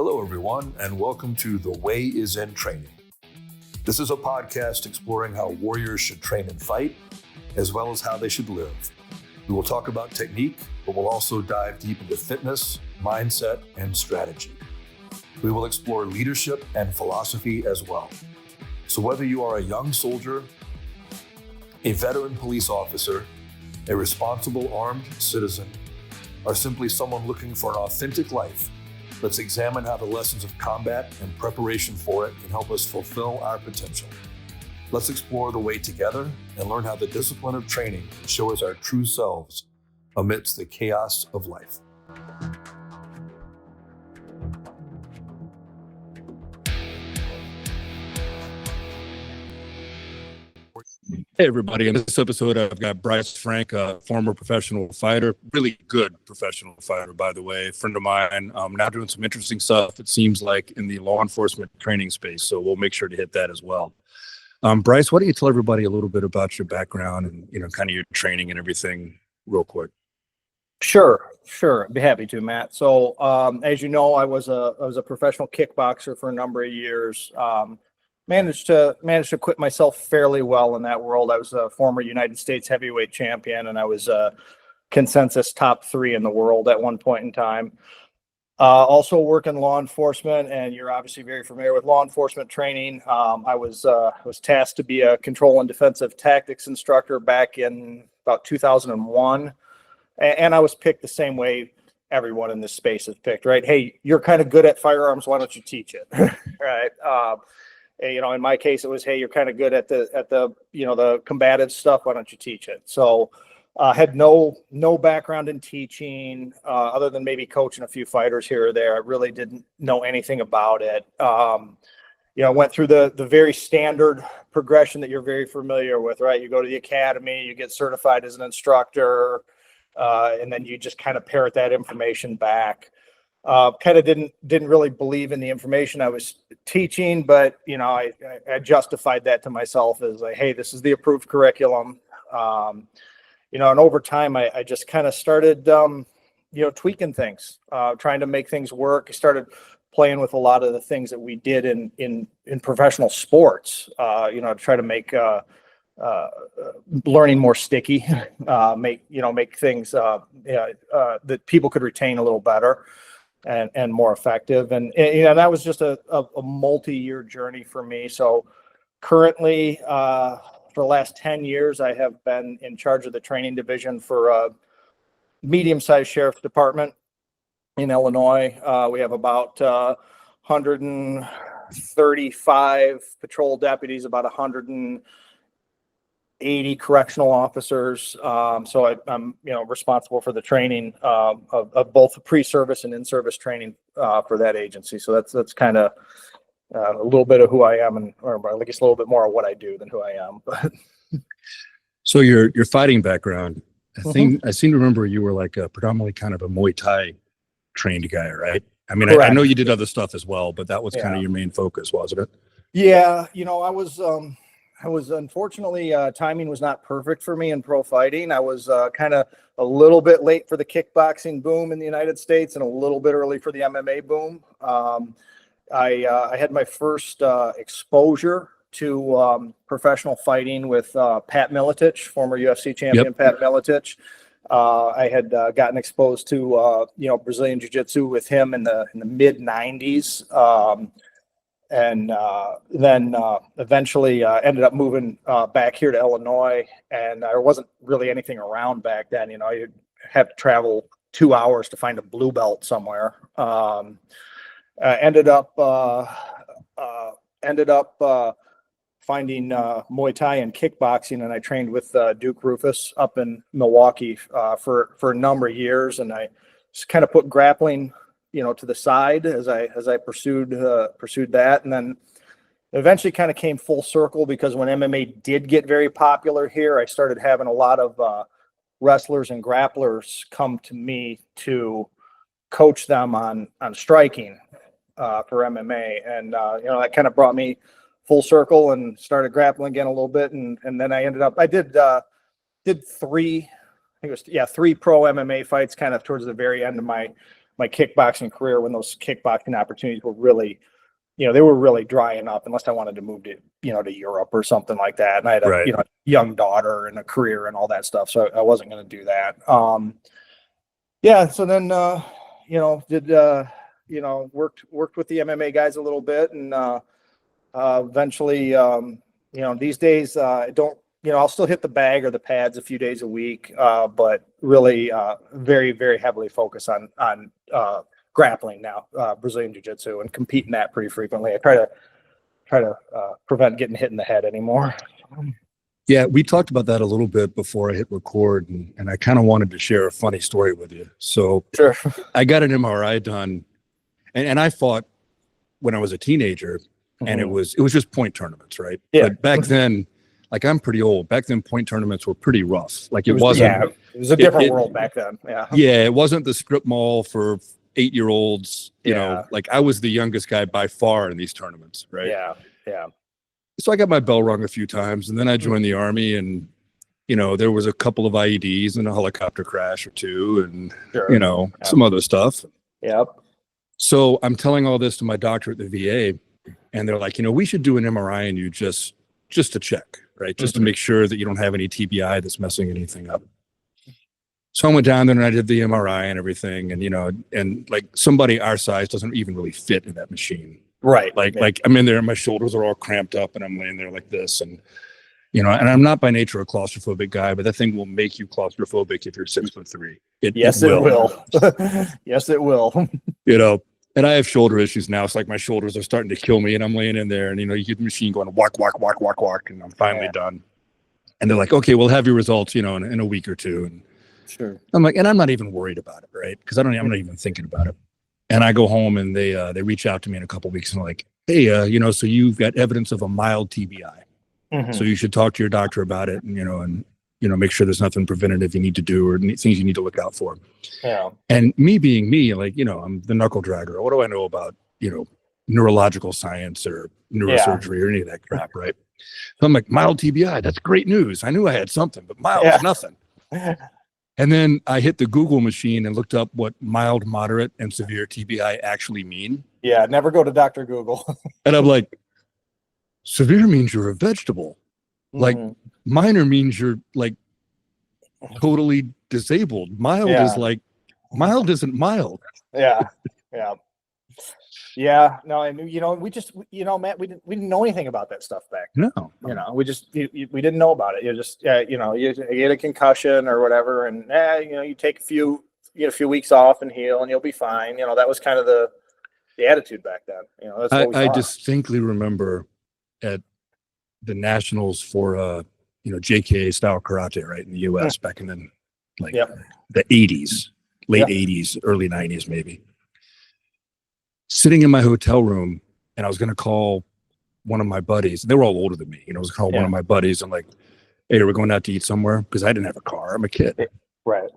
Hello, everyone, and welcome to The Way is in Training. This is a podcast exploring how warriors should train and fight, as well as how they should live. We will talk about technique, but we'll also dive deep into fitness, mindset, and strategy. We will explore leadership and philosophy as well. So whether you are a young soldier, a veteran police officer, a responsible armed citizen, or simply someone looking for an authentic life, let's examine how the lessons of combat and preparation for it can help us fulfill our potential. Let's explore the way together and learn how the discipline of training can show us our true selves amidst the chaos of life. Hey, everybody. In this episode, I've got Bryce Franck, a former professional fighter, really good professional fighter, by the way, a friend of mine, now doing some interesting stuff, it seems like, in the law enforcement training space. So we'll make sure to hit that as well. Bryce, why don't you tell everybody a little bit about your background and, kind of your training and everything real quick? Sure. I'd be happy to, Matt. So, as you know, I was a professional kickboxer for a number of years. Managed to quit myself fairly well in that world. I was a former United States heavyweight champion, and I was a consensus top 3 in the world at one point in time. Also work in law enforcement, and you're obviously very familiar with law enforcement training. I was tasked to be a control and defensive tactics instructor back in about 2001, and I was picked the same way everyone in this space is picked, right? Hey, you're kind of good at firearms. Why don't you teach it? Right. In my case, it was, hey, you're kind of good at the combative stuff. Why don't you teach it? So had no background in teaching other than maybe coaching a few fighters here or there. I really didn't know anything about it. Went through the very standard progression that you're very familiar with, right? You go to the academy, you get certified as an instructor, and then you just kind of parrot that information back. Kind of didn't really believe in the information I was teaching, but I justified that to myself as like, hey, this is the approved curriculum. And over time I just kind of started tweaking things, trying to make things work. I started playing with a lot of the things that we did in professional sports, to try to make learning more sticky, make things that people could retain a little better and more effective. And that was just a multi-year journey for me. So currently, for the last 10 years, I have been in charge of the training division for a medium-sized sheriff's department in Illinois. We have about 135 patrol deputies, about 180 correctional officers. So I'm responsible for the training of both the pre-service and in-service training for that agency. So that's kind of a little bit of who I am, or I guess a little bit more of what I do than who I am. But so your fighting background, I seem to remember you were like predominantly kind of a Muay Thai trained guy, right? I mean, I know you did other stuff as well, but that was kind of your main focus, wasn't it? Yeah, I was unfortunately, timing was not perfect for me in pro fighting. I was kind of a little bit late for the kickboxing boom in the United States and a little bit early for the MMA boom. I had my first exposure to professional fighting with Pat Miletich, former UFC champion. Yep. Pat Miletich. I had gotten exposed to Brazilian Jiu-Jitsu with him in the mid 90s. And then eventually ended up moving back here to Illinois, and there wasn't really anything around back then. You'd have to travel 2 hours to find a blue belt somewhere. Ended up finding Muay Thai and kickboxing, and I trained with Duke Rufus up in Milwaukee for a number of years, and I just kind of put grappling to the side as I pursued that. And then eventually kind of came full circle, because when MMA did get very popular here, I started having a lot of wrestlers and grapplers come to me to coach them on striking for MMA. And, that kind of brought me full circle and started grappling again a little bit. And then I did 3 pro MMA fights kind of towards the very end of my my kickboxing career, when those kickboxing opportunities were really, they were really drying up, unless I wanted to move to, to Europe or something like that. And I had a, Right. young daughter and a career and all that stuff. So I wasn't going to do that. Yeah. So then, worked with the MMA guys a little bit, and eventually, these days, I don't, I'll still hit the bag or the pads a few days a week, but really very, very heavily focused on grappling now, Brazilian Jiu-Jitsu, and compete in that pretty frequently. I try to prevent getting hit in the head anymore. Yeah, we talked about that a little bit before I hit record, and I kind of wanted to share a funny story with you. So Sure. I got an MRI done, and I fought when I was a teenager, and it was just point tournaments, right? Yeah. But back then, like, I'm pretty old. Back then, point tournaments were pretty rough. Like, it wasn't. Yeah, it was a different world back then. Yeah. Yeah, it wasn't the strip mall for 8-year-olds. You know, like, I was the youngest guy by far in these tournaments, right? Yeah. Yeah. So I got my bell rung a few times, and then I joined the Army, and there was a couple of IEDs and a helicopter crash or two, and some other stuff. Yep. So I'm telling all this to my doctor at the VA, and they're like, we should do an MRI on you just to check, right? Just to make sure that you don't have any TBI that's messing anything up. So I went down there and I did the MRI and everything, and and like, somebody our size doesn't even really fit in that machine. Right. Like I'm in there and my shoulders are all cramped up and I'm laying there like this, and and I'm not by nature a claustrophobic guy, but that thing will make you claustrophobic if you're 6'3". Yes, it will. Yes, it will. And I have shoulder issues now. It's like my shoulders are starting to kill me, and I'm laying in there, and you get the machine going walk, and I'm finally done. And they're like, okay, we'll have your results, in a week or two. And sure. I'm like, and I'm not even worried about it, right? Because I'm not even thinking about it. And I go home, and they reach out to me in a couple of weeks, and they're like, hey, so you've got evidence of a mild TBI. So you should talk to your doctor about it, and make sure there's nothing preventative you need to do or things you need to look out for. Yeah. And me being me, like, I'm the knuckle dragger. What do I know about, neurological science or neurosurgery or any of that crap, right? So I'm like, mild TBI, that's great news. I knew I had something, but mild is nothing. And then I hit the Google machine and looked up what mild, moderate, and severe TBI actually mean. Yeah, never go to Dr. Google. And I'm like, severe means you're a vegetable. Like, minor means you're, like, totally disabled. Mild is like, mild isn't mild. Yeah. No, and we just, Matt, we didn't know anything about that stuff back then. No. We just we didn't know about it. You just you get a concussion or whatever, and you take a few weeks off and heal, and you'll be fine. That was kind of the attitude back then. That's what we I thought. distinctly remember at the nationals for JK style karate, right, in the US back in the the 80s, late 80s, early 90s maybe. Sitting in my hotel room, and I was going to call one of my buddies. They were all older than me. I was calling one of my buddies. I'm like, hey, we're going out to eat somewhere, because I didn't have a car. I'm a kid. Right.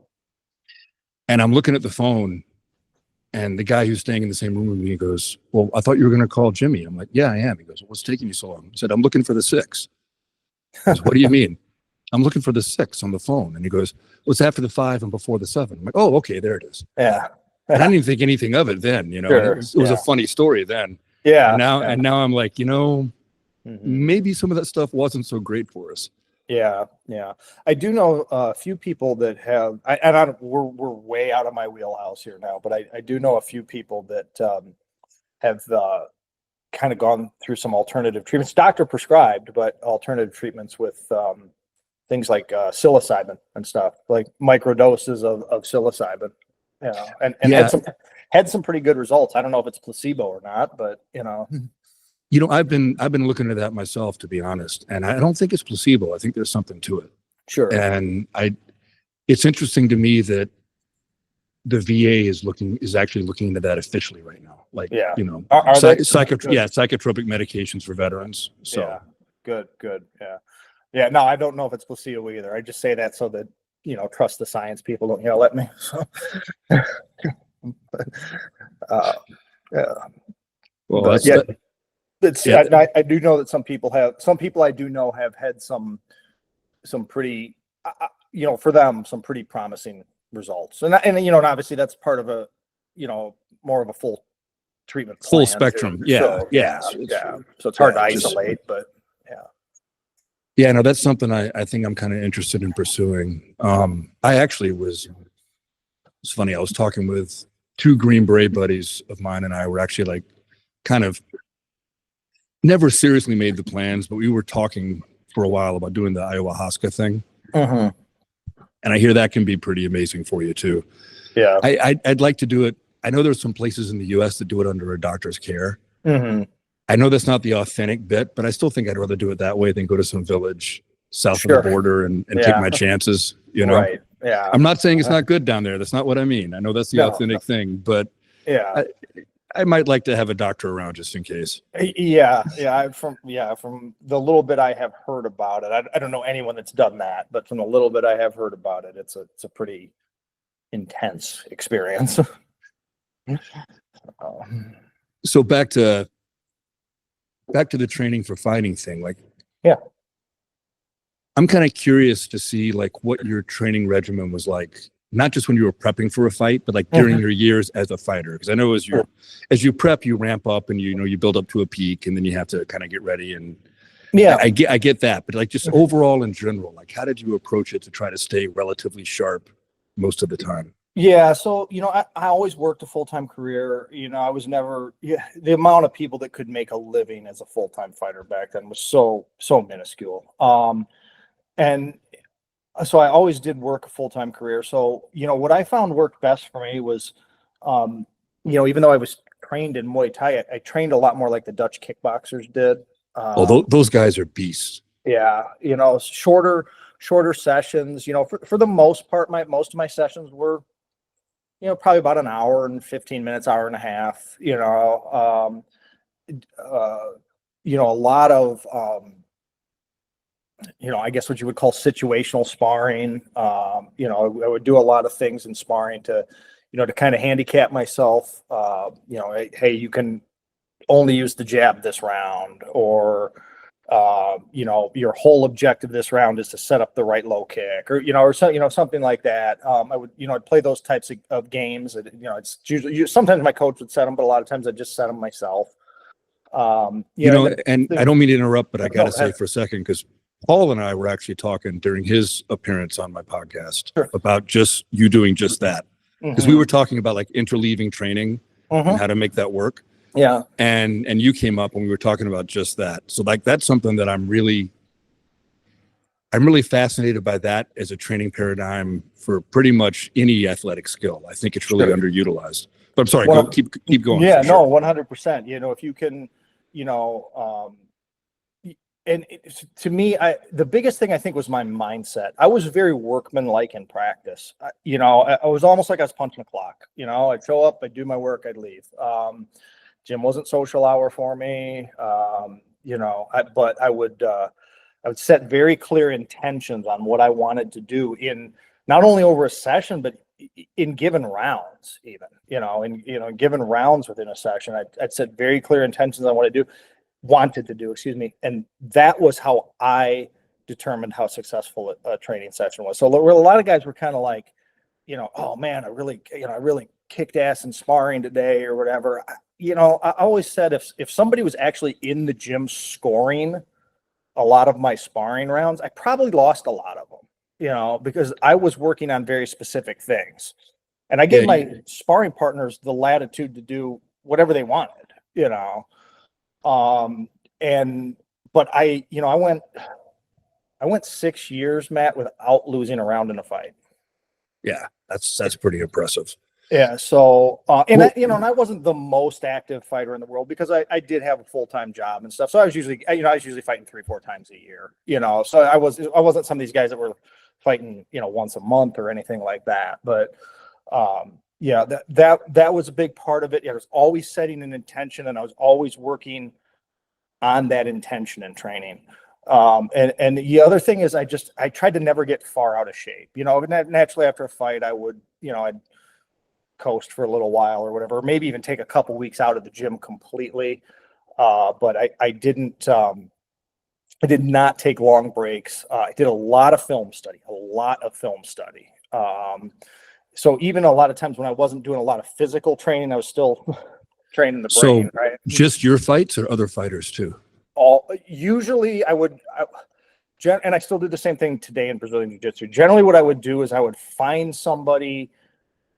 And I'm looking at the phone, and the guy who's staying in the same room with me goes, well, I thought you were going to call Jimmy. I'm like, yeah, I am. He goes, what's taking you so long? I said, I'm looking for the 6. He goes, what do you mean? I'm looking for the 6 on the phone. And he goes, well, it's after the 5 and before the 7. I'm like, oh, okay, there it is. Yeah. And I didn't even think anything of it then, Sure. It was a funny story then. Yeah. And now I'm like, maybe some of that stuff wasn't so great for us. Yeah. I do know a few people that have, we're way out of my wheelhouse here now, but I do know a few people that have kind of gone through some alternative treatments, doctor prescribed, but alternative treatments with things like psilocybin and stuff, like microdoses of psilocybin. And had some pretty good results. I don't know if it's placebo or not, but I've been looking at that myself, to be honest, and I don't think it's placebo. I think there's something to it. Sure. And it's interesting to me that the VA is actually looking into that officially right now. Like, psychotropic medications for veterans. So good. Yeah. No, I don't know if it's placebo either. I just say that so that trust the science people don't yell at me. So, well, I do know that some people I do know have had some pretty, for them, some pretty promising results. And obviously that's part of more of a full treatment plan. Full spectrum. Too. Yeah. So, yeah. So it's hard to isolate, but yeah, no, that's something I think I'm kind of interested in pursuing. I actually it's funny. I was talking with two Green Beret buddies of mine, and I were actually like kind of never seriously made the plans, but we were talking for a while about doing the ayahuasca thing. Mm-hmm. And I hear that can be pretty amazing for you too. Yeah. I'd like to do it. I know there's some places in the US that do it under a doctor's care. Mm-hmm. I know that's not the authentic bit, but I still think I'd rather do it that way than go to some village south of the border and take my chances, Right. Yeah. I'm not saying it's not good down there. That's not what I mean. I know that's the authentic thing, but I might like to have a doctor around just in case. Yeah. From the little bit I have heard about it, I don't know anyone that's done that, but from the little bit I have heard about it, it's a pretty intense experience. So back to the training for fighting thing, like, I'm kind of curious to see like what your training regimen was like, not just when you were prepping for a fight, but like during your years as a fighter. Because I know as you prep, you ramp up and you build up to a peak, and then you have to kind of get ready. And I get that, but like just overall in general, like how did you approach it to try to stay relatively sharp most of the time? Yeah, so I always worked a full-time career. I was never the amount of people that could make a living as a full-time fighter back then was so minuscule. And so I always did work a full-time career. So what I found worked best for me was, even though I was trained in Muay Thai, I trained a lot more like the Dutch kickboxers did. Those guys are beasts. Yeah, shorter sessions. For the most part, most of my sessions were probably about an hour and 15 minutes, hour and a half, a lot of, I guess what you would call situational sparring. I would do a lot of things in sparring to kind of handicap myself. Hey, you can only use the jab this round, or, your whole objective this round is to set up the right low kick, or something like that. I would, I'd play those types of games. It's usually, sometimes my coach would set them, but a lot of times I just set them myself. And I don't mean to interrupt, but I got to say for a second, because Paul and I were actually talking during his appearance on my podcast about just you doing just that. Because we were talking about like interleaving training and how to make that work. Yeah. And you came up when we were talking about just that. So like, that's something that I'm really fascinated by, that as a training paradigm for pretty much any athletic skill. I think it's really underutilized, but I'm sorry, keep going. Yeah, no, 100%. If you can, and to me, the biggest thing I think was my mindset. I was very workmanlike in practice. I was almost like I was punching the clock. I'd show up, I'd do my work, I'd leave. Gym wasn't social hour for me. But I would set very clear intentions on what I wanted to do in not only over a session, but in given rounds, even, in given rounds within a session. I'd set very clear intentions on what I wanted to do, and that was how I determined how successful a training session was. So a lot of guys were kind of like, oh man, I really kicked ass in sparring today or whatever. I always said if somebody was actually in the gym scoring a lot of my sparring rounds, I probably lost a lot of them, because I was working on very specific things, and I gave my sparring partners the latitude to do whatever they wanted, but I went 6 years, Matt, without losing a round in a fight. Yeah, that's pretty impressive. Yeah. So, and I wasn't the most active fighter in the world, because I did have a full-time job and stuff. So I was usually fighting 3-4 times a year, so I wasn't some of these guys that were fighting, once a month or anything like that. But, that was a big part of it. I was always setting an intention, and I was always working on that intention and training. And the other thing is I tried to never get far out of shape. Naturally after a fight, I would, I'd coast for a little while or whatever, or maybe even take a couple weeks out of the gym completely. But I did not take long breaks. I did a lot of film study. So even a lot of times when I wasn't doing a lot of physical training, I was still training the brain, right? Just your fights or other fighters too? Usually and I still do the same thing today in Brazilian Jiu-Jitsu. Generally what I would do is I would find somebody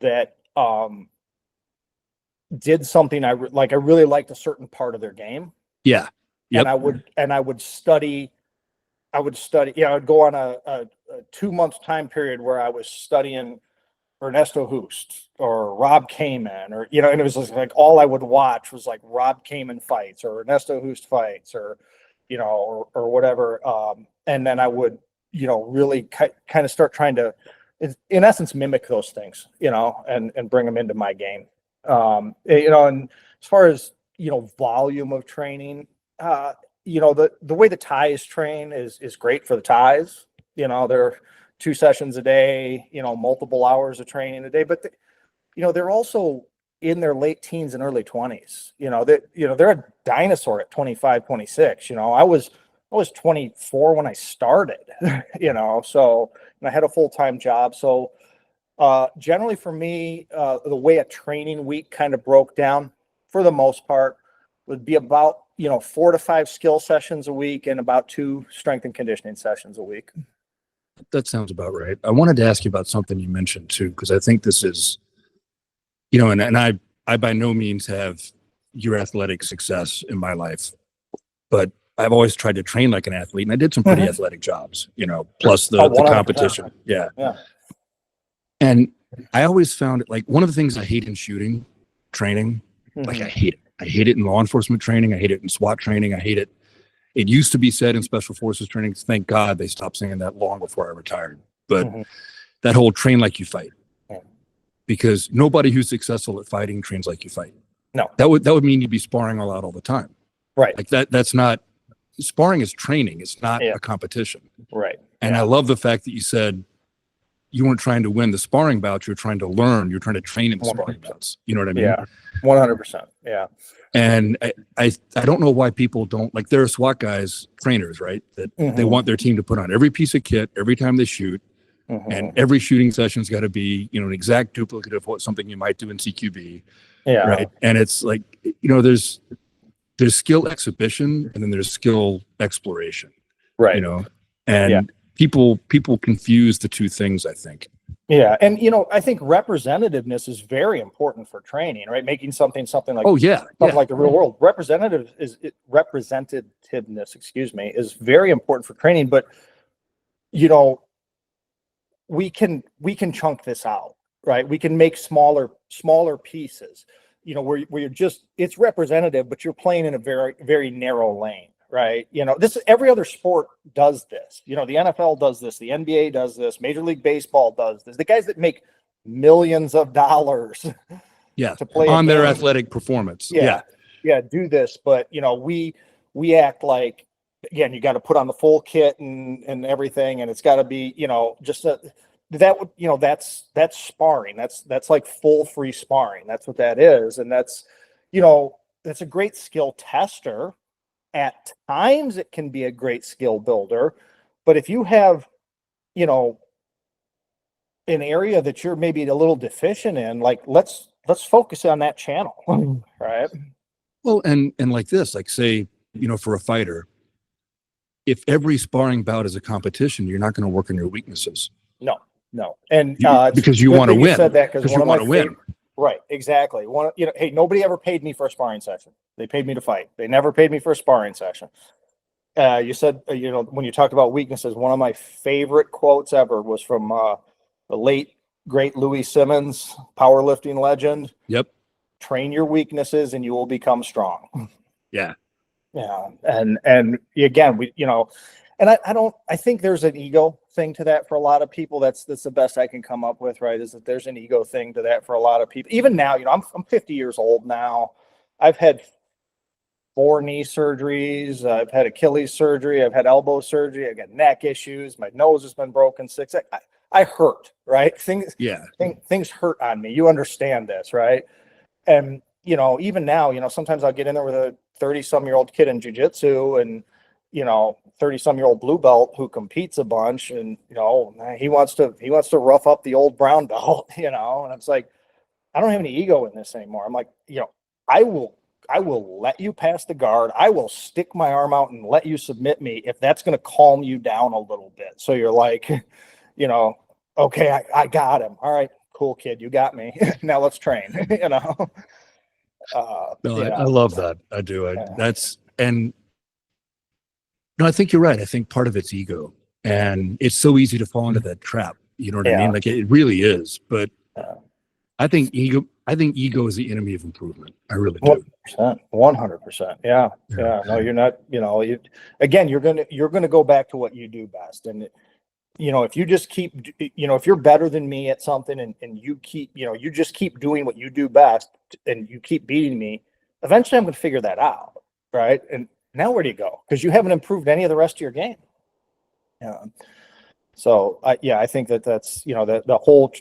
that did something I really liked a certain part of their game. Yeah. Yep. And I would study, I would go on a 2-month time period where I was studying Ernesto Hoost or Rob Kamen, or, and it was just like all I would watch was like Rob Kamen fights or Ernesto Hoost fights, or, or whatever. And then I would, really kind of start trying to, in essence, mimic those things, and bring them into my game. And as far as, volume of training, the way the Thais train is great for the Thais. They're 2 sessions a day, multiple hours of training a day, but they're also in their late teens and early 20s. They're a dinosaur at 25, 26. I was 24 when I started, so, and I had a full-time job. So generally for me, the way a training week kind of broke down for the most part would be about, 4 to 5 skill sessions a week and about 2 strength and conditioning sessions a week. That sounds about right. I wanted to ask you about something you mentioned too, because I think this is, and I by no means have your athletic success in my life, but I've always tried to train like an athlete, and I did some pretty athletic jobs, plus the competition. Yeah. And I always found it like one of the things I hate in shooting training, like I hate it. I hate it in law enforcement training. I hate it in SWAT training. I hate it. It used to be said in special forces training. Thank God they stopped saying that long before I retired. But that whole train like you fight, because nobody who's successful at fighting trains like you fight. No, that would mean you'd be sparring all out all the time. Right. Like that's not, sparring is training. It's not a competition. Right. And I love the fact that you said you weren't trying to win the sparring bouts. You're trying to learn. You're trying to train in the sparring bouts. You know what I mean? Yeah. 100%. Yeah. And I don't know why people don't, like, there are SWAT guys, trainers, right? That they want their team to put on every piece of kit every time they shoot. And every shooting session's got to be, an exact duplicate of what you might do in CQB. Yeah. Right. And it's like, there's skill exhibition and then there's skill exploration. Right. And people confuse the two things, I think. Yeah. And, I think representativeness is very important for training, right? Making something like, like the real world. Representativeness, is very important for training, but, we can chunk this out, right? We can make smaller pieces, where you're just, it's representative, but you're playing in a very, very narrow lane. Right. Every other sport does this. The NFL does this. The NBA does this. Major League Baseball does this. The guys that make millions of dollars to play on their athletic performance. Do this. But, we act like, again, you got to put on the full kit and everything. And it's got to be, that's sparring. That's like full free sparring. That's what that is. And that's a great skill tester. At times it can be a great skill builder, but if you have, an area that you're maybe a little deficient in, like let's focus on that channel, right? Well, and like this, like say, for a fighter, if every sparring bout is a competition, you're not going to work on your weaknesses. No. And because you want to win. Because you want to win. Right, exactly. Hey, nobody ever paid me for a sparring session. They paid me to fight. They never paid me for a sparring session. You said, when you talked about weaknesses, one of my favorite quotes ever was from the late, great Louis Simmons, powerlifting legend. Yep. Train your weaknesses and you will become strong. Yeah. Yeah. And again, and I think there's an ego thing to that for a lot of people. That's the best I can come up with, right? Is that there's an ego thing to that for a lot of people. Even now, I'm 50 years old now. I've had 4 knee surgeries. I've had Achilles surgery. I've had elbow surgery. I've got neck issues. My nose has been broken 6. I hurt, right? Things hurt on me. You understand this, right? And, even now, sometimes I'll get in there with a 30-some-year-old kid in jiu-jitsu and, 30-some-year-old blue belt who competes a bunch, and he wants to rough up the old brown belt, and it's like, I don't have any ego in this anymore. I'm like, I will let you pass the guard. I will stick my arm out and let you submit me if that's going to calm you down a little bit. So you're like, okay, I got him. All right, cool, kid, you got me. Now let's train. No, I love that. I do. No, I think you're right. I think part of it's ego, and it's so easy to fall into that trap. You know what I mean? Like it really is. But I think ego is the enemy of improvement. I really do. 100%. Yeah. No, you're not. Again, you're gonna go back to what you do best, and if you just keep, if you're better than me at something, and you keep, you just keep doing what you do best, and you keep beating me, eventually I'm gonna figure that out, right? And now where do you go? Because you haven't improved any of the rest of your game. So I think that's the whole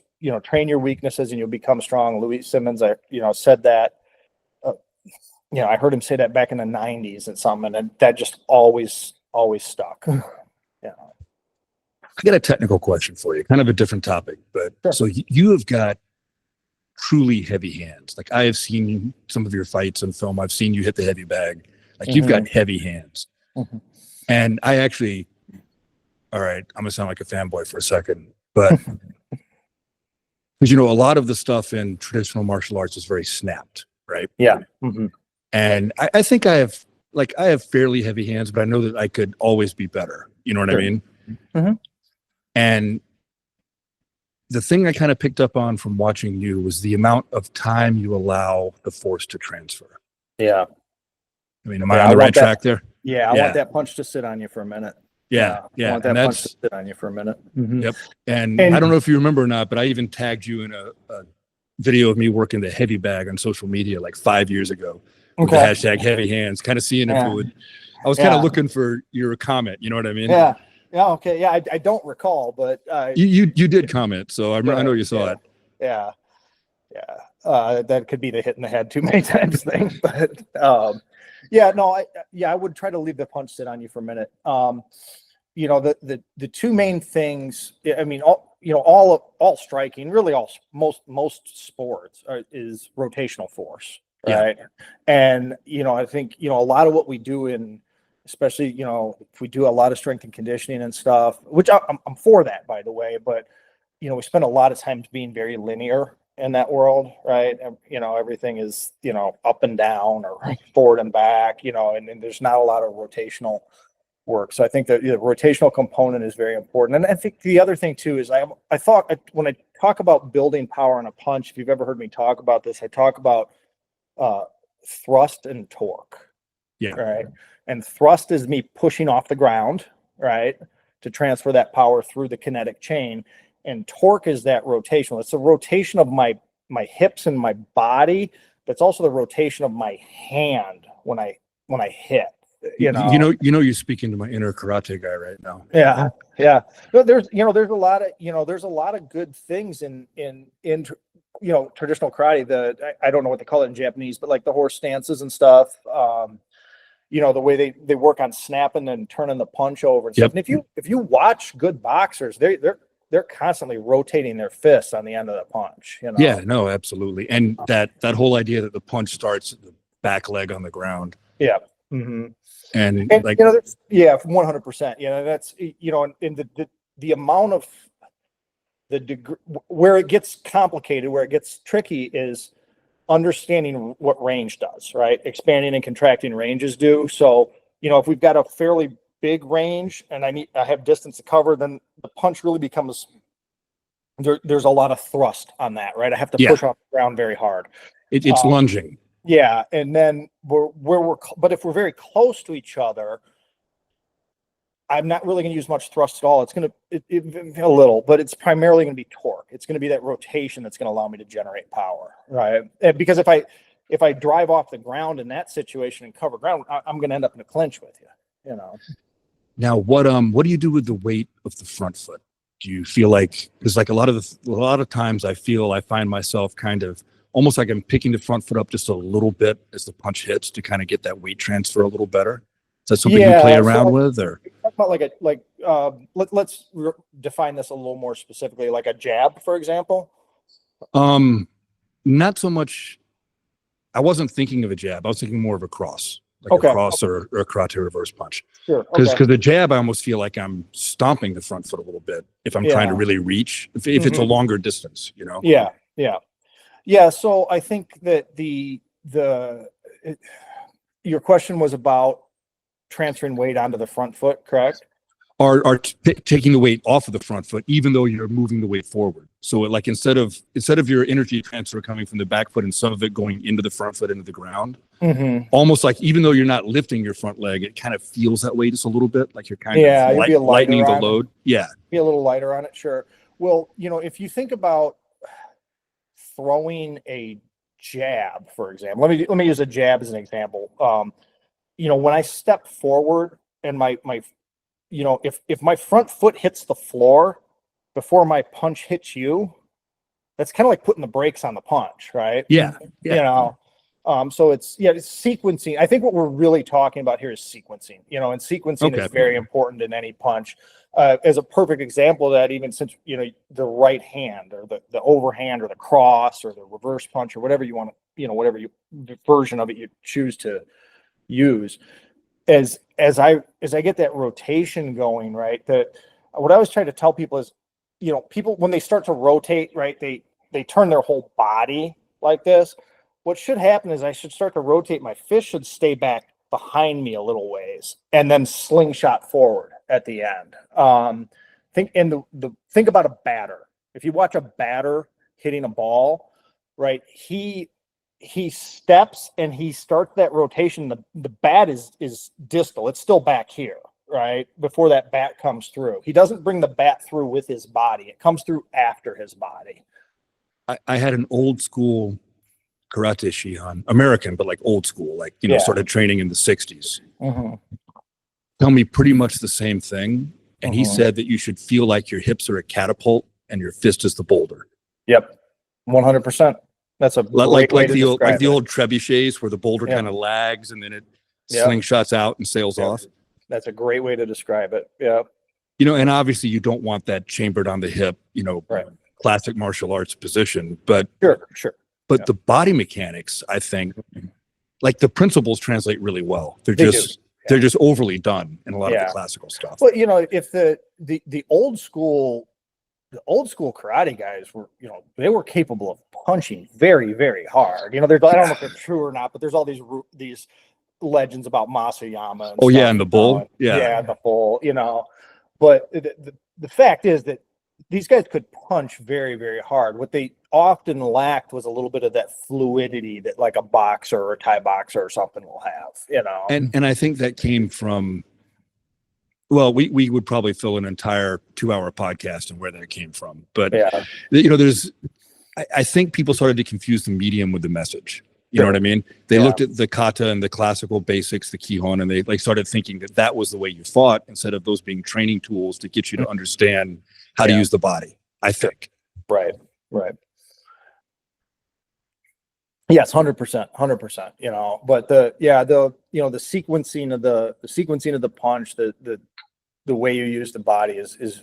train your weaknesses and you'll become strong. Louis Simmons, said that. I heard him say that back in the '90s and something, and that just always stuck. I got a technical question for you, kind of a different topic, but sure. So you have got truly heavy hands. Like I have seen some of your fights on film. I've seen you hit the heavy bag. Like you've got heavy hands. And I actually, all right, I'm gonna sound like a fanboy for a second, but because a lot of the stuff in traditional martial arts is very snapped, right? Yeah. And I think I have fairly heavy hands, but I know that I could always be better. You know what I mean? And the thing I kind of picked up on from watching you was the amount of time you allow the force to transfer. Yeah. I mean, am I on the right track there? Yeah, I want that punch to sit on you for a minute. Yeah. I want that punch to sit on you for a minute. Yep. And I don't know if you remember or not, but I even tagged you in a video of me working the heavy bag on social media like 5 years ago with the hashtag heavy hands, kind of seeing if it would. I was kind of looking for your comment. You know what I mean? Yeah. Yeah. Okay. Yeah. I don't recall, but you did comment, so I know you saw it. Yeah. Yeah. That could be the hit in the head too many times thing, but I would try to leave the punch sit on you for a minute. The two main things, I mean, all striking, really most sports is rotational force, right? Yeah. And, I think, a lot of what we do especially, if we do a lot of strength and conditioning and stuff, which I'm for that, by the way, but, we spend a lot of time being very linear in that world, right? Everything is, up and down or forward and back, and there's not a lot of rotational work. So I think that the rotational component is very important. And I think the other thing too is I thought when I talk about building power on a punch, if you've ever heard me talk about this, I talk about thrust and torque. Yeah. Right. And thrust is me pushing off the ground, right, to transfer that power through the kinetic chain. And torque is that rotational. It's the rotation of my hips and my body, but it's also the rotation of my hand when I hit. You're speaking to my inner karate guy right now. Yeah. Yeah. There's a lot of good things in traditional karate. I don't know what they call it in Japanese, but like the horse stances and stuff. The way they work on snapping and turning the punch over and stuff. And if you watch good boxers, they're constantly rotating their fists on the end of the punch. Yeah, no, absolutely. And that whole idea that the punch starts at the back leg on the ground. Yeah. And like 100%. That's in the amount of the degree where it gets complicated, where it gets tricky is understanding what range does, right? Expanding and contracting ranges do. So, if we've got a fairly big range and I have distance to cover, then the punch really becomes there's a lot of thrust on that, right? I have to push off the ground very hard. It's lunging. Yeah, and then but if we're very close to each other, I'm not really going to use much thrust at all. It's going to a little, but it's primarily going to be torque. It's going to be that rotation that's going to allow me to generate power, right? Because if I drive off the ground in that situation and cover ground, I'm going to end up in a clinch with you. Now, what do you do with the weight of the front foot? Do you feel like, because like a lot of times I find myself kind of almost like I'm picking the front foot up just a little bit as the punch hits to kind of get that weight transfer a little better. that something you play around with, or talk about let's define this a little more specifically, like a jab, for example? Not so much. I wasn't thinking of a jab. I was thinking more of a cross, like a cross or a karate reverse punch. Sure. Because the jab, I almost feel like I'm stomping the front foot a little bit if I'm trying to really reach, if it's a longer distance, you know? Yeah. So I think that your question was about transferring weight onto the front foot, correct? Are taking the weight off of the front foot, even though you're moving the weight forward. So like instead of your energy transfer coming from the back foot and some of it going into the front foot into the ground, almost like even though you're not lifting your front leg, it kind of feels that way just a little bit, like you're kind of lightening the load. Yeah, be a little lighter on it. Sure. Well, if you think about throwing a jab, for example, let me use a jab as an example. When I step forward and my if my front foot hits the floor before my punch hits you, that's kind of like putting the brakes on the punch, right? Yeah. So it's sequencing. I think what we're really talking about here is sequencing, and sequencing is very important in any punch. As a perfect example of that, even since, the right hand or the overhand or the cross or the reverse punch or whatever you want to, whatever version of it you choose to use, as I get that rotation going, right, what I was trying to tell people is, people, when they start to rotate, right, they turn their whole body like this. What should happen is I should start to rotate. My fist should stay back behind me a little ways and then slingshot forward at the end. Think about a batter. If you watch a batter hitting a ball, right, he steps and he starts that rotation. The bat is distal. It's still back here, right, before that bat comes through. He doesn't bring the bat through with his body. It comes through after his body. I had an old school karate shihan, American, but like old school, like, started training in the 60s. Tell me pretty much the same thing. And he said that you should feel like your hips are a catapult and your fist is the boulder. Yep. 100%. That's a like the old trebuchets where the boulder kind of lags and then it slingshots out and sails off. That's a great way to describe it. Yeah. And obviously you don't want that chambered on the hip, classic martial arts position, but sure. But the body mechanics, I think, like the principles translate really well. They're just overly done in a lot of the classical stuff. Well, if the old school karate guys were, they were capable of punching very, very hard. There's, I don't know if it's true or not, but there's all these legends about Masayama. And the bull. The bull. But the fact is that these guys could punch very, very hard. What they often lacked was a little bit of that fluidity that like a boxer or a Thai boxer or something will have, And I think that came from, well, we would probably fill an entire 2-hour podcast on where that came from. But, I think people started to confuse the medium with the message. You know what I mean? They looked at the kata and the classical basics, the kihon, and they started thinking that was the way you fought instead of those being training tools to get you to understand how to use the body, I think. Right. Yes, 100%. But the sequencing of the punch, the way you use the body is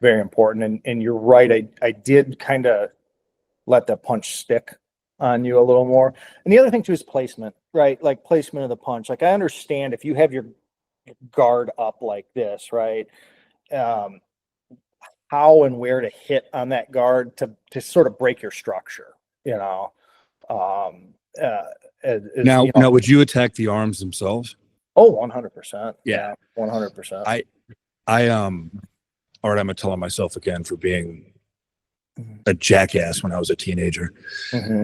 very important. And you're right. I did kind of let the punch stick on you a little more. And the other thing too is placement, right? Like placement of the punch. Like I understand if you have your guard up like this, right? How and where to hit on that guard to sort of break your structure, Now, would you attack the arms themselves? Oh, 100%. Yeah, 100%. All right, I'm telling myself again for being a jackass when I was a teenager.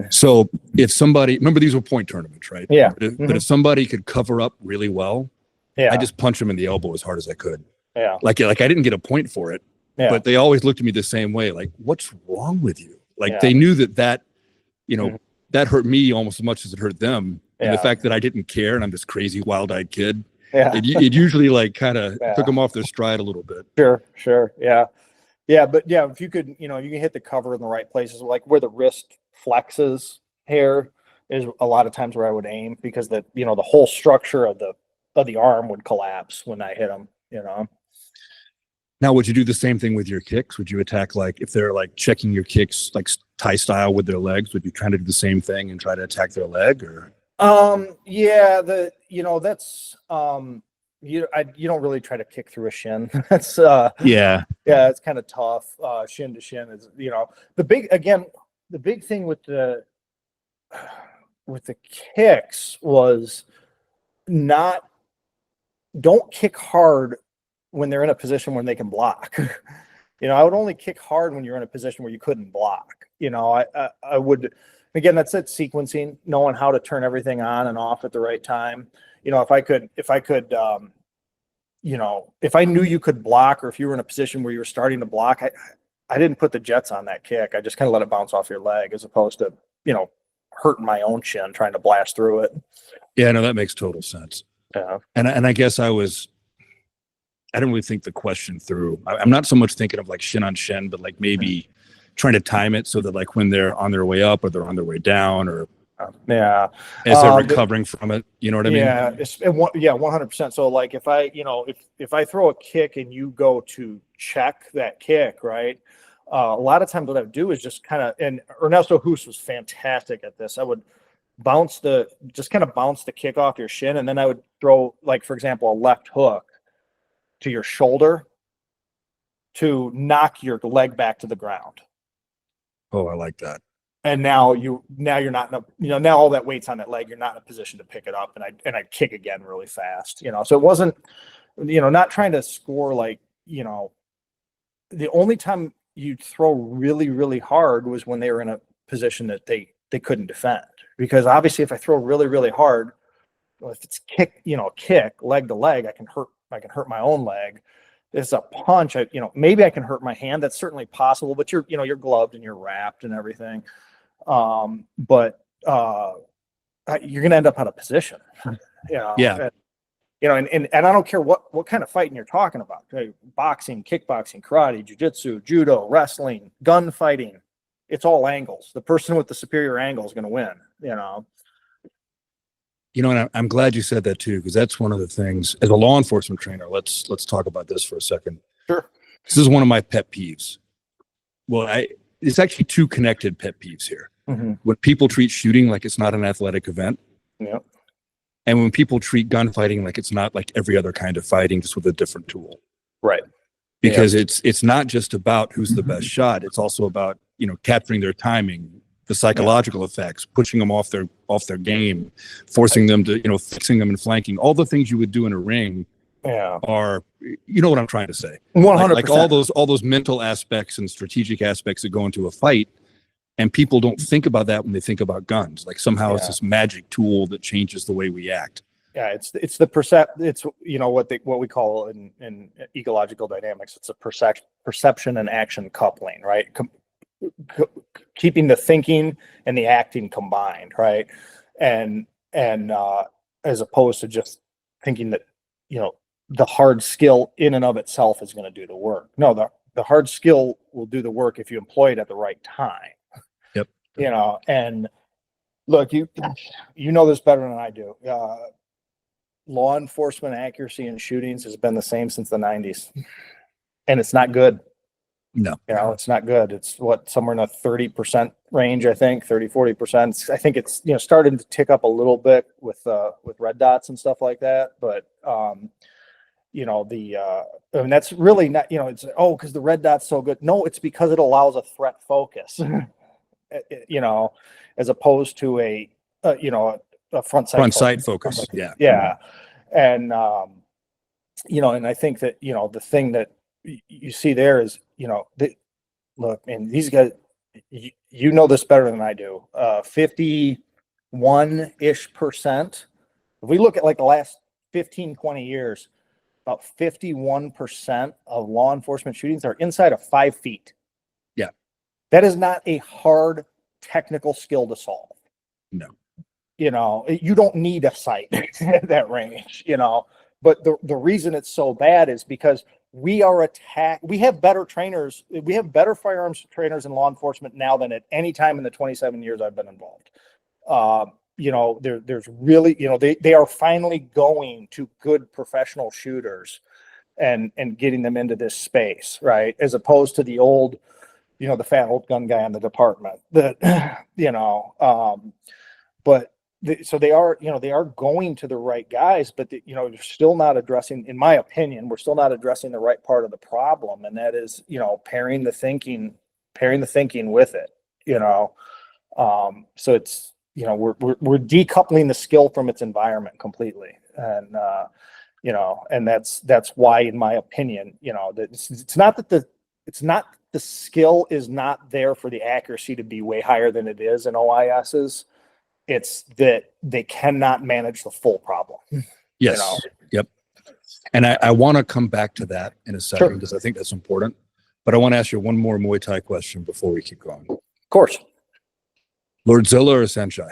So if somebody, remember these were point tournaments, right? Yeah. But if somebody could cover up really well, I just punch them in the elbow as hard as I could. Yeah. Like I didn't get a point for it, but they always looked at me the same way. Like, what's wrong with you? Like they knew that that hurt me almost as much as it hurt them. And the fact that I didn't care and I'm this crazy wild-eyed kid, it usually like kind of took them off their stride a little bit. Sure. Yeah. But if you could, you can hit the cover in the right places, like where the wrist flexes here is a lot of times where I would aim, because the whole structure of of the arm would collapse when I hit them, Now, would you do the same thing with your kicks? Would you attack, like, if they're like checking your kicks like Thai style with their legs, would you try to do the same thing and try to attack their leg? Or Yeah, that's you don't really try to kick through a shin. That's yeah, it's kind of tough. Shin to shin is, the big thing with the kicks was don't kick hard when they're in a position when they can block. I would only kick hard when you're in a position where you couldn't block. I would, again, that's it, sequencing, knowing how to turn everything on and off at the right time. If I knew you could block, or if you were in a position where you were starting to block, I didn't put the jets on that kick. I just kind of let it bounce off your leg, as opposed to, hurting my own shin trying to blast through it. Yeah, no, that makes total sense. Yeah. And I guess I didn't really think the question through. I'm not so much thinking of like shin on shin, but like maybe trying to time it so that like when they're on their way up or they're on their way down, or as they're recovering from it, you know what I mean? Yeah, 100%. So like if I throw a kick and you go to check that kick, right? A lot of times what I would do is just kind of, and Ernesto Hoos was fantastic at this. I would bounce the kick off your shin, and then I would throw, like, for example, a left hook to your shoulder to knock your leg back to the ground. Oh, I like that. And now you're not in a, now all that weight's on that leg, you're not in a position to pick it up, and I'd kick again really fast, so it wasn't, not trying to score, like, the only time you'd throw really, really hard was when they were in a position that they couldn't defend. Because obviously if I throw really, really hard, if it's kick leg to leg, I can hurt my own leg. It's a punch, maybe I can hurt my hand. That's certainly possible, but you're gloved and you're wrapped and everything. But you're going to end up out of position. Yeah. And I don't care what kind of fighting you're talking about. Boxing, kickboxing, karate, jiu-jitsu, judo, wrestling, gunfighting. It's all angles. The person with the superior angle is going to win, And I'm glad you said that too, because that's one of the things as a law enforcement trainer. Let's talk about this for a second. Sure. This is one of my pet peeves. Well, it's actually two connected pet peeves here. Mm-hmm. When people treat shooting like it's not an athletic event. Yeah. And when people treat gunfighting like it's not like every other kind of fighting, just with a different tool. Right. Because it's not just about who's the best shot. It's also about, capturing their timing, the psychological effects, pushing them off their game, forcing them to, fixing them and flanking. All the things you would do in a ring are, what I'm trying to say. 100%. Like all those mental aspects and strategic aspects that go into a fight. And people don't think about that when they think about guns. Like somehow it's this magic tool that changes the way we act. Yeah, it's what we call in ecological dynamics. It's a perception and action coupling, right? Keeping the thinking and the acting combined, right? And as opposed to just thinking that the hard skill in and of itself is going to do the work. No, the hard skill will do the work if you employ it at the right time. Yep. And look, you know this better than I do. Law enforcement accuracy in shootings has been the same since the 90s, and it's not good. No, it's not good. It's somewhere in the 30% range, I think, 30-40%. I think it's starting to tick up a little bit with red dots and stuff like that. But that's really not, it's because the red dot's so good. No, it's because it allows a threat focus. As opposed to a front sight focus. Yeah. Yeah. And, and I think that, the thing that you see there is, look, and these guys, this better than I do, 51-ish%. If we look at like the last 15, 20 years, about 51% of law enforcement shootings are inside of 5 feet. Yeah. That is not a hard technical skill to solve. No. You don't need a sight at that range, but the reason it's so bad is because we have better trainers. We have better firearms trainers in law enforcement now than at any time in the 27 years I've been involved. there's really, they are finally going to good professional shooters and getting them into this space, right? As opposed to the old, the fat old gun guy in the department that, so they are going to the right guys, but they're still not addressing, in my opinion, we're still not addressing the right part of the problem. And that is, pairing the thinking with it, so it's, we're decoupling the skill from its environment completely. And, and that's why, in my opinion, that it's not the skill is not there for the accuracy to be way higher than it is in OISs. It's that they cannot manage the full problem. Yes. Yep. And I want to come back to that in a second, because I think that's important. But I want to ask you one more Muay Thai question before we keep going. Of course. Lordzilla or Senchai?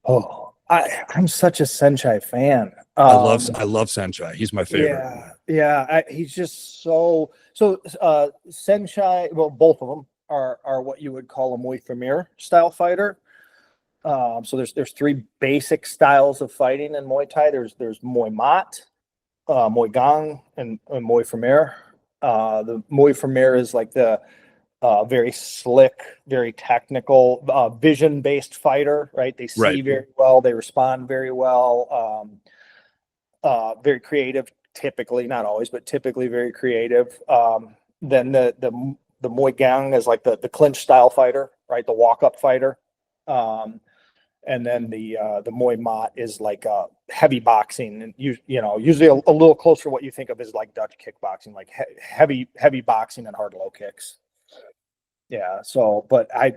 Oh, I'm such a Senchai fan. I love Senchai. He's my favorite. Yeah. He's just so Senchai. Well, both of them are what you would call a Muay Thai style fighter. So there's three basic styles of fighting in Muay Thai. There's Muay Mat, Muay Gang, and Muay Thai. The Muay Thai is like the very slick, very technical, vision-based fighter, right? They see very well, they respond very well, very creative, typically, not always, but typically very creative. Then the Muay Gang is like the clinch style fighter, right? The walk-up fighter. And then the Muay Mat is like heavy boxing, and usually a little closer to what you think of as like Dutch kickboxing, like heavy boxing and hard low kicks. Yeah. So, but I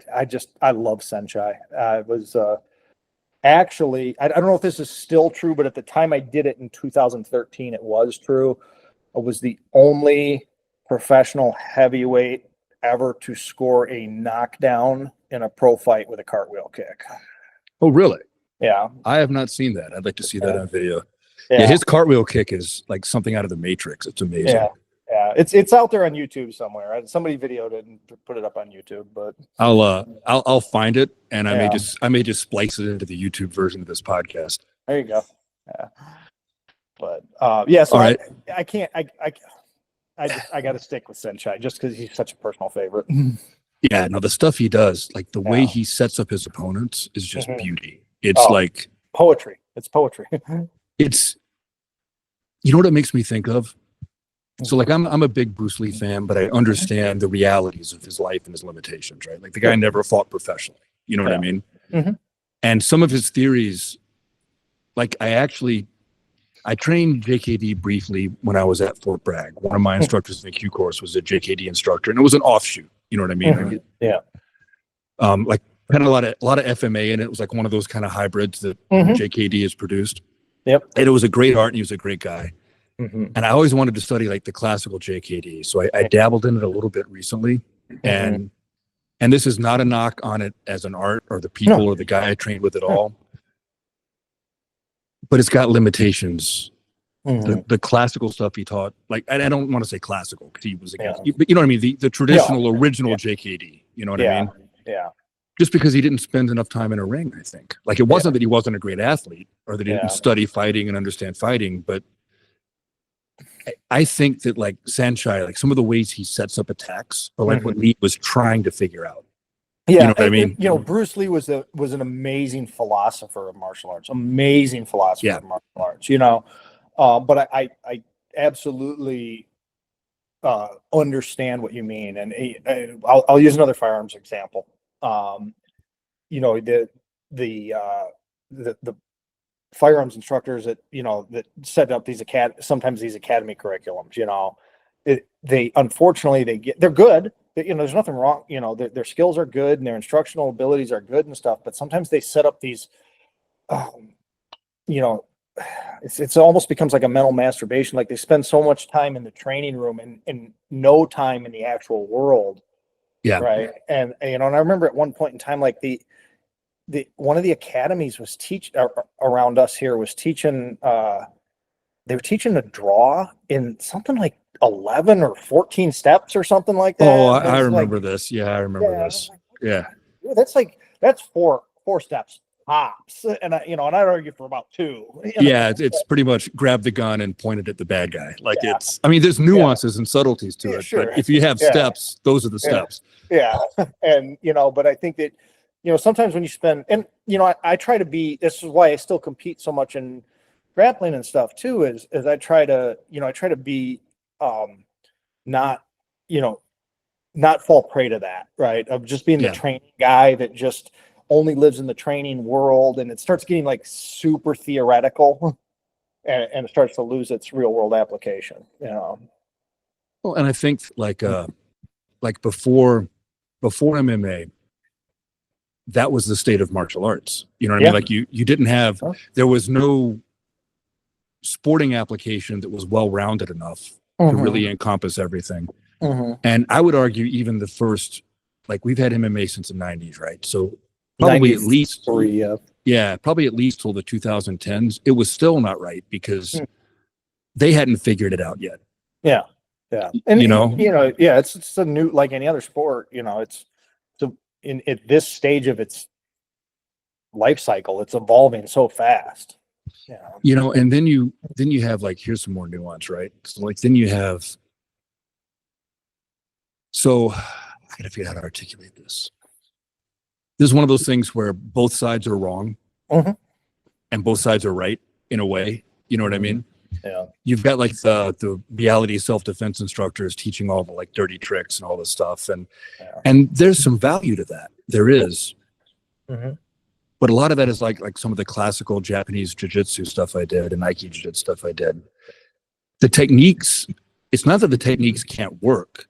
love Senchai. It was actually, I don't know if this is still true, but at the time I did it in 2013, it was true. I was the only professional heavyweight ever to score a knockdown in a pro fight with a cartwheel kick. Oh, really? Yeah. I have not seen that. I'd like to see that on video. Yeah, his cartwheel kick is like something out of the Matrix. It's amazing. Yeah. It's out there on YouTube somewhere. Right? Somebody videoed it and put it up on YouTube, but I'll find it, and I may just splice it into the YouTube version of this podcast. There you go. Yeah. But so all right. I can't I got to stick with Senchai just because he's such a personal favorite. Yeah, no, the stuff he does, like the way he sets up his opponents is just beauty. It's like poetry. It's poetry. It's, you know what it makes me think of? So like I'm a big Bruce Lee fan, but I understand the realities of his life and his limitations, right? Like the guy never fought professionally. You know what I mean? Mm-hmm. And some of his theories, like I trained JKD briefly when I was at Fort Bragg. One of my instructors in the Q course was a JKD instructor, and it was an offshoot. You know what I mean? Mm-hmm. Yeah. Like kind of a lot of FMA in it. It was like one of those kind of hybrids that JKD has produced. Yep. And it was a great art, and he was a great guy. Mm-hmm. And I always wanted to study like the classical JKD. So I dabbled in it a little bit recently. And this is not a knock on it as an art or the people or the guy I trained with at all. But it's got limitations. The classical stuff he taught, like, I don't want to say classical because he was against, but you know what I mean? The traditional, original JKD, you know what I mean? Yeah. Just because he didn't spend enough time in a ring, I think. Like, it wasn't that he wasn't a great athlete or that he didn't study fighting and understand fighting, but I think that, like, Senchai, like, some of the ways he sets up attacks are like what Lee was trying to figure out. Yeah, you know what I mean? Bruce Lee was an amazing philosopher of martial arts, of martial arts, but I absolutely understand what you mean. And I'll use another firearms example. The firearms instructors that set up these sometimes these academy curriculums, they unfortunately they're good. There's nothing wrong. Their skills are good and their instructional abilities are good and stuff. But sometimes they set up these, it's almost becomes like a mental masturbation. Like they spend so much time in the training room and no time in the actual world. Yeah. Right. And I remember at one point in time, like the one of the academies was around us here was teaching. They were teaching to draw in something like 11 or 14 steps or something like that. Oh, I remember this. Yeah, I remember this. Yeah. That's four steps tops. And and I'd argue for about two. Yeah, it's pretty much grab the gun and point it at the bad guy. Like Yeah. I mean, there's nuances and subtleties to Yeah, it, sure. but if you have Yeah. steps, those are the Yeah. steps. Yeah. And, but I think that, sometimes when you spend, and, I try to be, this is why I still compete so much in grappling and stuff too, is I try to be, not, not fall prey to that, right? Of just being the Yeah. training guy that just only lives in the training world, and it starts getting like super theoretical and it starts to lose its real world application, Well, and I think like before MMA, that was the state of martial arts. You know what I mean? Like you didn't have, there was no sporting application that was well-rounded enough to really encompass everything. And I would argue even the first, like we've had MMA since the 90s, right? So probably at least probably at least till the 2010s, it was still not right because they hadn't figured it out yet. Yeah. And it's a new, like any other sport, it's at this stage of its life cycle, it's evolving so fast. And then you have like, here's some more nuance, right? So like then you have, so I gotta figure out how to articulate this. This is one of those things where both sides are wrong and both sides are right in a way. You know what I mean? Yeah. You've got like the reality self-defense instructors teaching all the like dirty tricks and all this stuff. And there's some value to that. There is. But a lot of that is like some of the classical Japanese jiu-jitsu stuff I did and Aikido jiu-jitsu stuff I did. The techniques, it's not that the techniques can't work.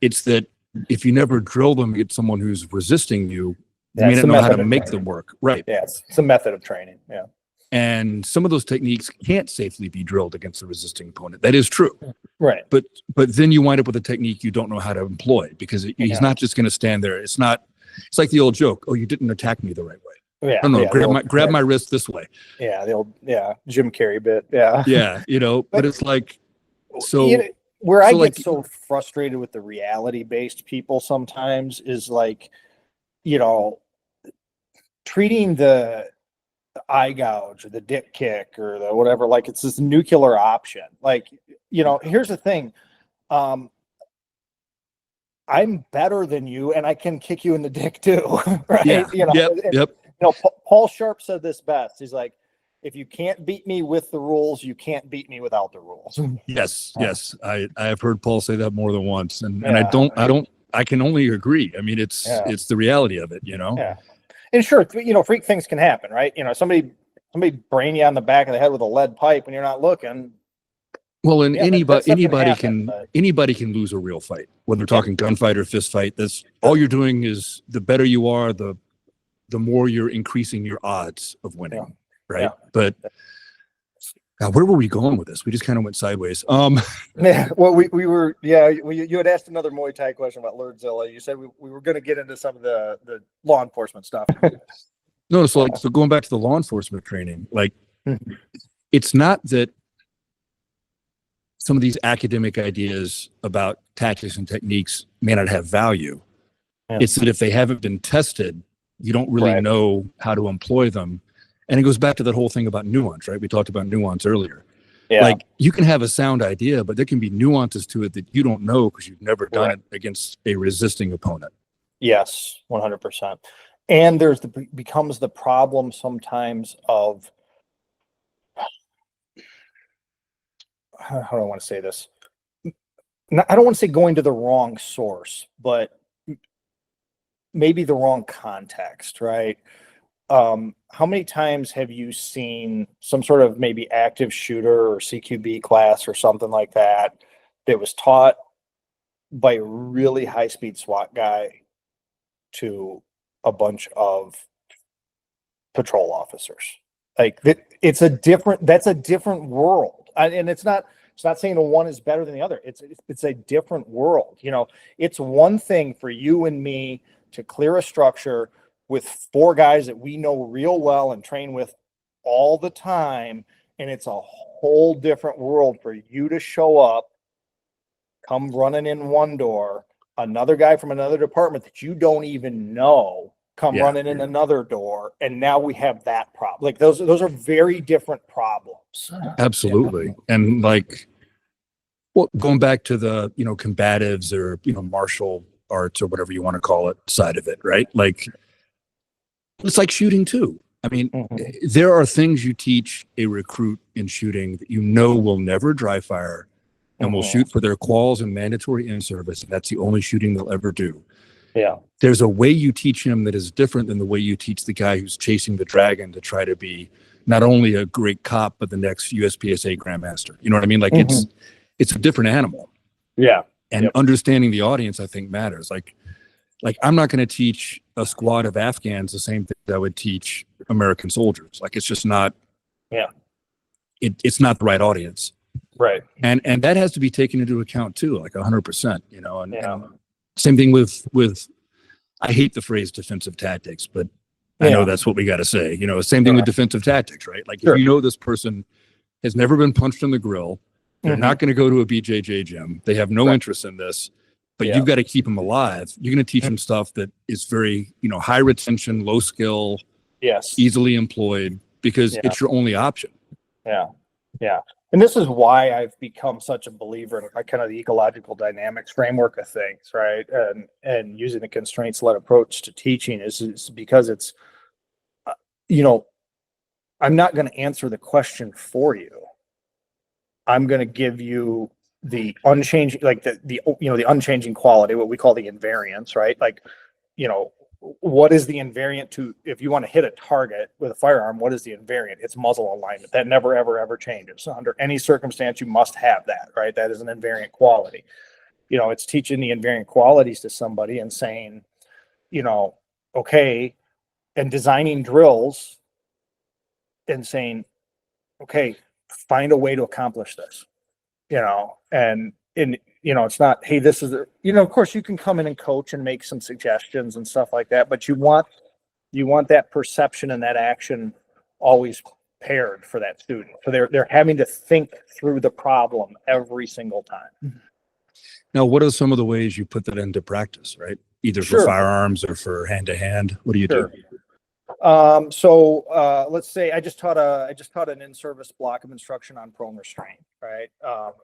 It's that if you never drill them against someone who's resisting you, you may not know how to make them work. Right. Yeah, it's a method of training. Yeah. And some of those techniques can't safely be drilled against a resisting opponent. That is true. Right. But then you wind up with a technique you don't know how to employ because he's not just going to stand there. It's like the old joke. Oh, you didn't attack me the right way. Yeah. No, grab my wrist this way. Yeah. The old, Jim Carrey bit. Yeah. Yeah. But it's like, so where I get so frustrated with the reality based people sometimes is like, treating the eye gouge or the dick kick or the whatever, like it's this nuclear option. Like, here's the thing. I'm better than you and I can kick you in the dick too. Right. Yeah. Paul Sharp said this best. He's like, if you can't beat me with the rules, you can't beat me without the rules. Yes. I have heard Paul say that more than once. And I can only agree. I mean, it's the reality of it, Yeah. And sure, freak things can happen, right? Somebody brain you on the back of the head with a lead pipe when you're not looking. Well, and anybody can lose a real fight, whether we're talking gunfight or fist fight. That's all you're doing is the better you are, the more you're increasing your odds of winning. Right. Yeah. But where were we going with this? We just kind of went sideways. Yeah. Well, we were. Yeah. You had asked another Muay Thai question about Lurdzilla. You said we were going to get into some of the law enforcement stuff. No, so going back to the law enforcement training, like it's not that some of these academic ideas about tactics and techniques may not have value. Yeah. It's that if they haven't been tested, you don't really know how to employ them. And it goes back to that whole thing about nuance, right? We talked about nuance earlier. Yeah. Like you can have a sound idea, but there can be nuances to it that you don't know because you've never done it against a resisting opponent. Yes, 100%. And becomes the problem sometimes of, how do I want to say this? I don't want to say going to the wrong source, but maybe the wrong context, right? How many times have you seen some sort of maybe active shooter or CQB class or something like that was taught by a really high speed SWAT guy to a bunch of patrol officers? Like that's a different world. And it's not saying the one is better than the other. It's a different world. It's one thing for you and me to clear a structure with 4 guys that we know real well and train with all the time. And it's a whole different world for you to show up, come running in one door, another guy from another department that you don't even know come running in another door, and now we have that problem. Like those are very different problems. Absolutely. And like, well, going back to the, combatives or, martial arts or whatever you want to call it side of it, right? Like, it's like shooting too. I mean, there are things you teach a recruit in shooting that will never dry fire and will shoot for their quals and mandatory in-service. And that's the only shooting they'll ever do. Yeah. There's a way you teach him that is different than the way you teach the guy who's chasing the dragon to try to be not only a great cop, but the next USPSA Grandmaster. You know what I mean? Like it's a different animal. Yeah. And understanding the audience, I think, matters. Like I'm not going to teach a squad of Afghans the same thing that I would teach American soldiers. Like it's just not. Yeah. It's not the right audience. Right. And that has to be taken into account too, like 100%. And same thing with. I hate the phrase defensive tactics, but I know that's what we got to say. Same thing with defensive tactics, right? Like if this person has never been punched in the grill, they're not going to go to a BJJ gym. They have no interest in this, but you've got to keep them alive. You're going to teach them stuff that is very, high retention, low skill, easily employed, because it's your only option. Yeah. Yeah. And this is why I've become such a believer in kind of the ecological dynamics framework of things, right? And using the constraints-led approach to teaching is because it's, I'm not going to answer the question for you. I'm going to give you the unchanging, like the unchanging quality, what we call the invariance, right? Like, what is the invariant to, if you want to hit a target with a firearm, what is the invariant? It's muzzle alignment. That never, ever, ever changes. So under any circumstance, you must have that, right? That is an invariant quality. It's teaching the invariant qualities to somebody and saying, okay, and designing drills and saying, okay, find a way to accomplish this, and it's not, hey, this is, of course you can come in and coach and make some suggestions and stuff like that, but you want that perception and that action always paired for that student. So they're having to think through the problem every single time. Now, what are some of the ways you put that into practice, right? Either for firearms or for hand-to-hand? What do you do? So let's say I just taught an in-service block of instruction on prone restraint, right?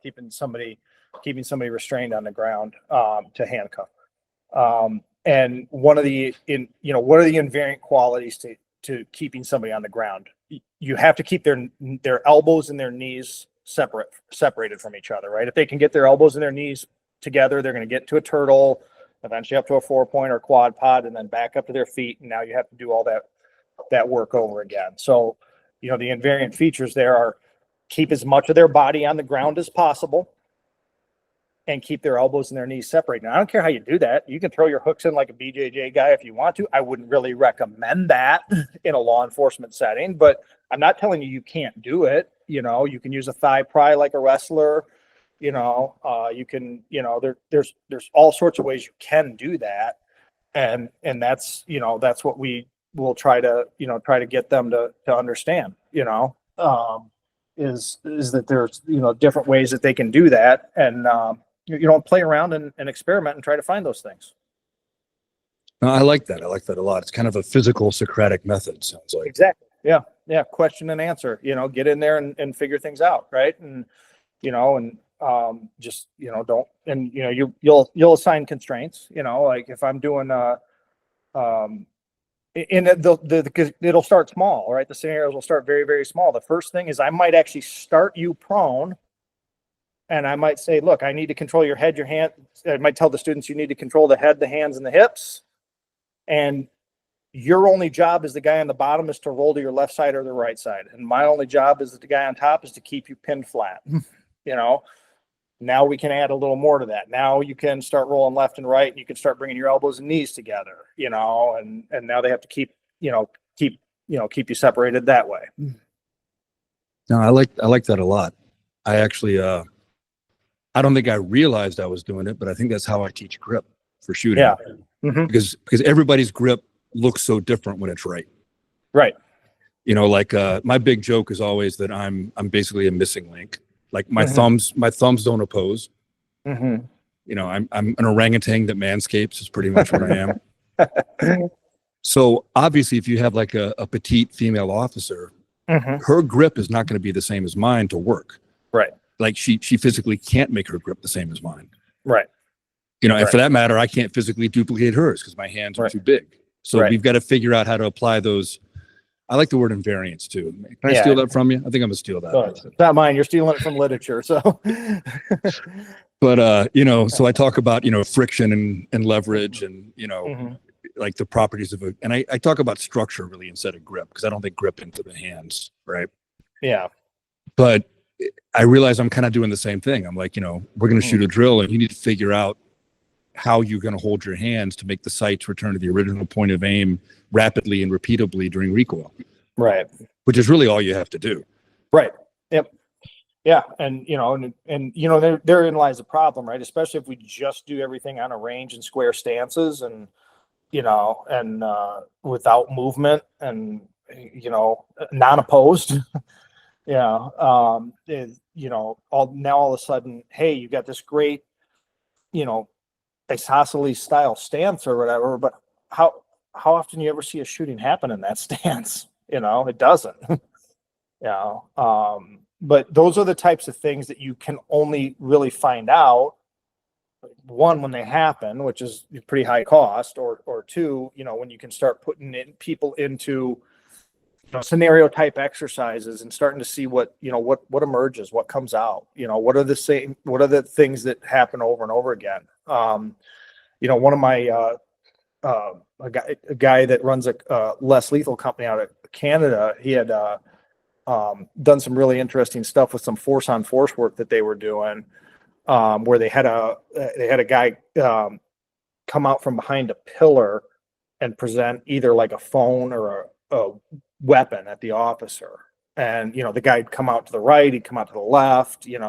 Keeping somebody restrained on the ground to handcuff. And what are the invariant qualities to keeping somebody on the ground? You have to keep their elbows and their knees separated from each other, right? If they can get their elbows and their knees together, they're going to get to a turtle, eventually up to a 4-point or quad pod, and then back up to their feet. And now you have to do all that work over again. So, the invariant features there are keep as much of their body on the ground as possible and keep their elbows and their knees separated. Now, I don't care how you do that. You can throw your hooks in like a BJJ guy if you want to. I wouldn't really recommend that in a law enforcement setting, but I'm not telling you can't do it. You can use a thigh pry like a wrestler. You can, there's all sorts of ways you can do that. And that's, that's what we will try to get them to understand, is that there's, different ways that they can do that. And, play around and experiment and try to find those things. No, I like that. I like that a lot. It's kind of a physical Socratic method, sounds like. Exactly. Yeah. Yeah. Question and answer, get in there and figure things out. Right. And, just, don't, and, you'll assign constraints, like if I'm doing, it'll start small, right? The scenarios will start very, very small. The first thing is I might actually start you prone, and I might say, look, I need to control your head, your hand. I might tell the students you need to control the head, the hands, and the hips. And your only job as the guy on the bottom is to roll to your left side or the right side. And my only job as the guy on top is to keep you pinned flat. Now we can add a little more to that. Now you can start rolling left and right, and you can start bringing your elbows and knees together, and now they have to keep you separated that way. No, I like that a lot. I actually, I don't think I realized I was doing it, but I think that's how I teach grip for shooting. Yeah. Because everybody's grip looks so different when it's right. Right. My big joke is always that I'm basically a missing link. Like my thumbs don't oppose. I'm an orangutan that manscapes is pretty much what I am. So obviously, if you have like a petite female officer, her grip is not going to be the same as mine to work. Right. Like she physically can't make her grip the same as mine. Right. And for that matter, I can't physically duplicate hers because my hands are too big. So we've got to figure out how to apply those. I like the word invariance too. Can I steal that from you? I think I'm gonna steal that. It's not mine. You're stealing it from literature. So, but so I talk about friction and leverage and like the properties of and I talk about structure really instead of grip because I don't think grip into the hands, right? Yeah. But I realize I'm kind of doing the same thing. I'm like, we're gonna shoot a drill and you need to figure out how you're going to hold your hands to make the sights return to the original point of aim rapidly and repeatably during recoil. Right. Which is really all you have to do. Right. Yep. Yeah. And, therein lies the problem, right? Especially if we just do everything on a range and square stances and, without movement and, non-opposed. All of a sudden, hey, you got this great, isosceles style stance or whatever, but how often you ever see a shooting happen in that stance? It doesn't. But those are the types of things that you can only really find out, one, when they happen, which is pretty high cost, or two, when you can start putting in people into scenario type exercises and starting to see what emerges, what comes out, what are the things that happen over and over again. One of my a guy that runs a less lethal company out of Canada, he had done some really interesting stuff with some force on force work that they were doing, where they had a guy come out from behind a pillar and present either like a phone or a weapon at the officer. And, the guy'd come out to the right, he'd come out to the left, it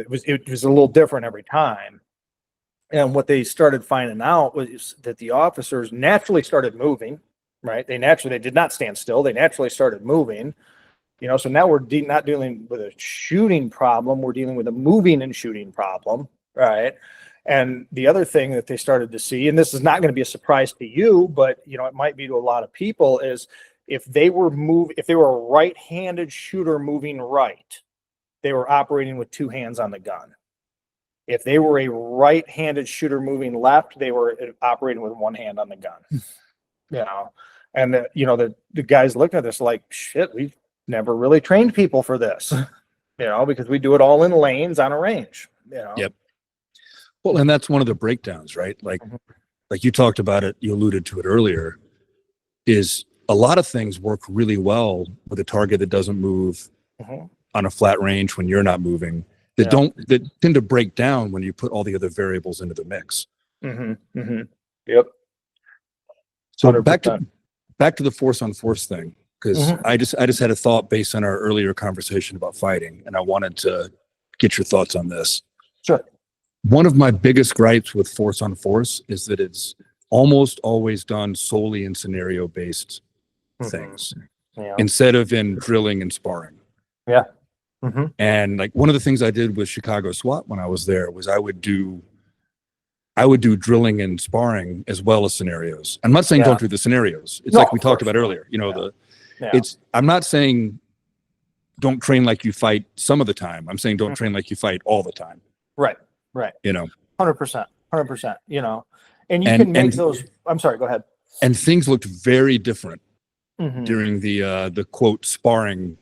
was a little different every time. And what they started finding out was that the officers naturally started moving, right? They did not stand still. They naturally started moving, so now we're not dealing with a shooting problem. We're dealing with a moving and shooting problem, right? And the other thing that they started to see, and this is not going to be a surprise to you, but it might be to a lot of people, is if they were a right-handed shooter moving right, they were operating with two hands on the gun. If they were a right-handed shooter moving left, they were operating with one hand on the gun. And the guys looking at this like, shit, we've never really trained people for this, because we do it all in lanes on a range. Yep. Well, and that's one of the breakdowns, right? Like you talked about it, you alluded to it earlier, is a lot of things work really well with a target that doesn't move on a flat range when you're not moving, that tend to break down when you put all the other variables into the mix. Yep. So 100%. back to the force on force thing, because I just had a thought based on our earlier conversation about fighting, and I wanted to get your thoughts on this. Sure. One of my biggest gripes with force on force is that it's almost always done solely in scenario based things instead of in drilling and sparring. Yeah. And like one of the things I did with Chicago SWAT when I was there was I would do drilling and sparring as well as scenarios. I'm not saying don't do the scenarios. It's like we talked about earlier, I'm not saying don't train like you fight some of the time. I'm saying don't train like you fight all the time. Right. 100%, and you can make those. I'm sorry, go ahead. And things looked very different during the quote sparring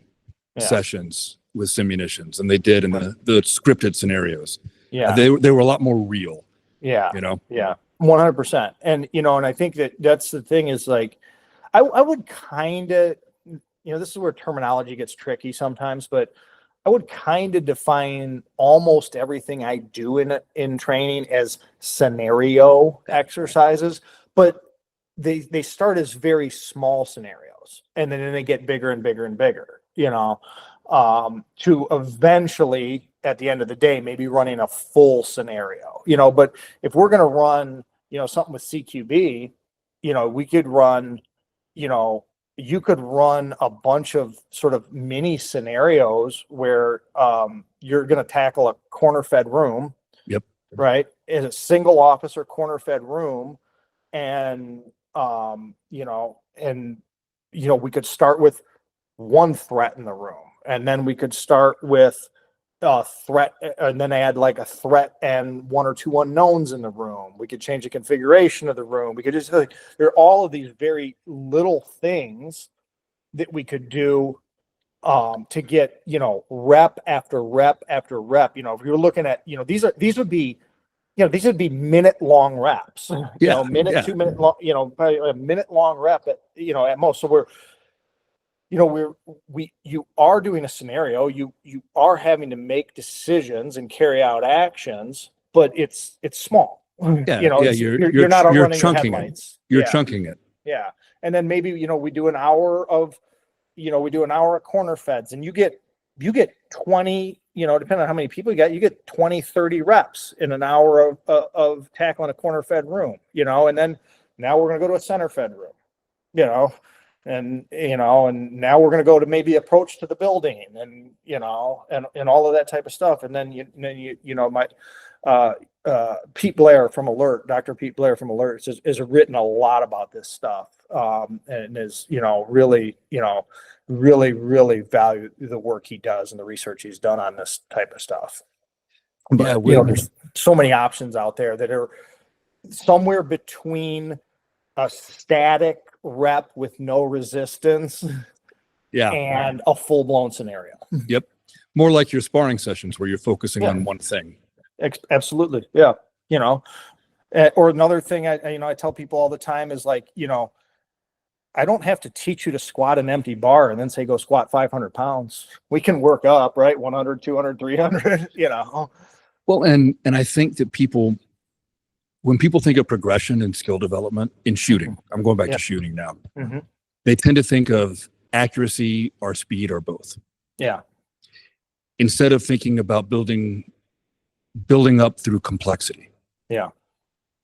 sessions with simunitions than they did in the scripted scenarios. They were a lot more real. 100%. And and I think that's the thing is like I would kind of this is where terminology gets tricky sometimes, but I would kind of define almost everything I do in training as scenario exercises, but they start as very small scenarios and then they get bigger and bigger and bigger, to eventually at the end of the day, maybe running a full scenario, but if we're going to run, something with CQB, we could run, you could run a bunch of sort of mini scenarios where you're going to tackle a corner fed room. Yep. Right. In a single officer corner fed room, and we could start with one threat in the room, and then we could start with a threat, and then add like a threat and one or two unknowns in the room. We could change the configuration of the room. We could just there are all of these very little things that we could do to get rep after rep after rep. If you're looking at these would be minute long reps. Minute 2 minute long, probably a minute long rep at most. So you are doing a scenario, you are having to make decisions and carry out actions, but it's small. You're not running chunking headlights. You're chunking it. Yeah. And then maybe we do an hour of corner feds, and you get 20, depending on how many people you get 20, 30 reps in an hour of tackling a corner fed room, and then now we're going to go to a center fed room, and now we're going to go to maybe approach to the building, and and all of that type of stuff. And then Pete Blair from Alert, Dr. Pete Blair from Alert has written a lot about this stuff, and is really value the work he does and the research he's done on this type of stuff. But there's so many options out there that are somewhere between a static rep with no resistance and a full-blown scenario. Yep. More like your sparring sessions where you're focusing on one thing. Absolutely. Yeah. Or another thing I tell people all the time is like, I don't have to teach you to squat an empty bar and then say go squat 500 pounds. We can work up, right? 100, 200, 300, Well, and I think that when people think of progression and skill development in shooting, I'm going back to shooting now. Mm-hmm. They tend to think of accuracy or speed or both. Yeah. Instead of thinking about building up through complexity. Yeah.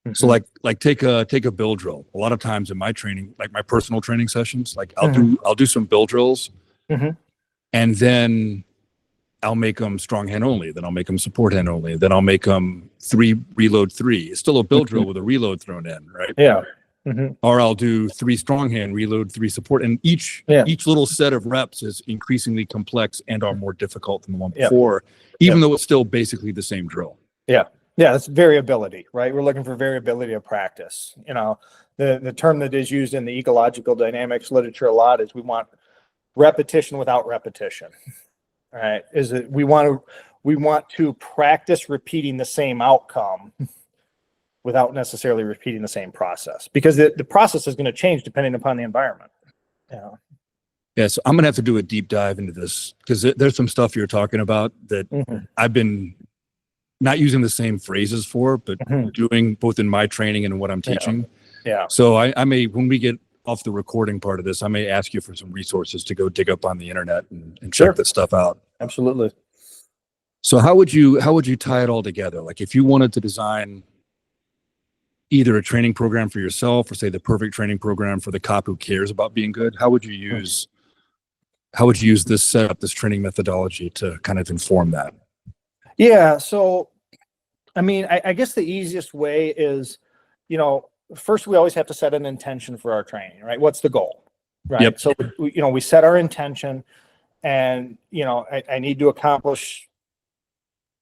Mm-hmm. So like take a build drill. A lot of times in my training, like my personal training sessions, like I'll do some build drills, and then I'll make them strong hand only. Then I'll make them support hand only. Then I'll make them 3 reload 3. It's still a build drill with a reload thrown in, right? Yeah. Or I'll do 3 strong hand, reload 3 support, and each little set of reps is increasingly complex and are more difficult than the one before, even though it's still basically the same drill. Yeah. Yeah, that's variability, right? We're looking for variability of practice. The term that is used in the ecological dynamics literature a lot is we want repetition without repetition. All right, is that we want to practice repeating the same outcome without necessarily repeating the same process, because the process is going to change depending upon the environment. Yeah, so I'm going to have to do a deep dive into this, because there's some stuff you're talking about that I've been not using the same phrases for, but doing both in my training and what I'm teaching. Yeah. So I may, when we get off the recording part of this, I may ask you for some resources to go dig up on the internet and check that stuff out. Absolutely. So how would you tie it all together? Like if you wanted to design either a training program for yourself, or say the perfect training program for the cop who cares about being good, how would you use this setup, this training methodology to kind of inform that? Yeah. So, I mean, I guess the easiest way is, first we always have to set an intention for our training, right? What's the goal, right? Yep. So, we set our intention, and, I need to accomplish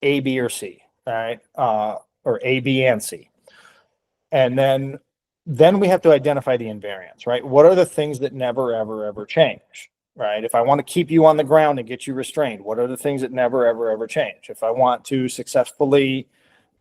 A, B, or C, right? Or A, B, and C. And then we have to identify the invariants, right? What are the things that never, ever, ever change? Right. If I want to keep you on the ground and get you restrained, what are the things that never, ever, ever change? If I want to successfully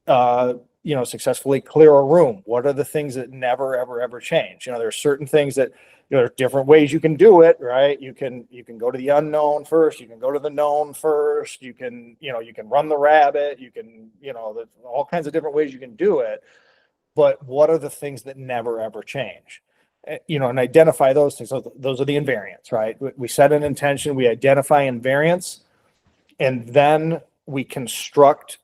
clear a room, what are the things that never, ever, ever change? There are certain things that, there are different ways you can do it, right? You can go to the unknown first. You can go to the known first. You can run the rabbit. You can, there's all kinds of different ways you can do it. But what are the things that never, ever change? And identify those things. So those are the invariants, right? We set an intention, we identify invariants, and then we construct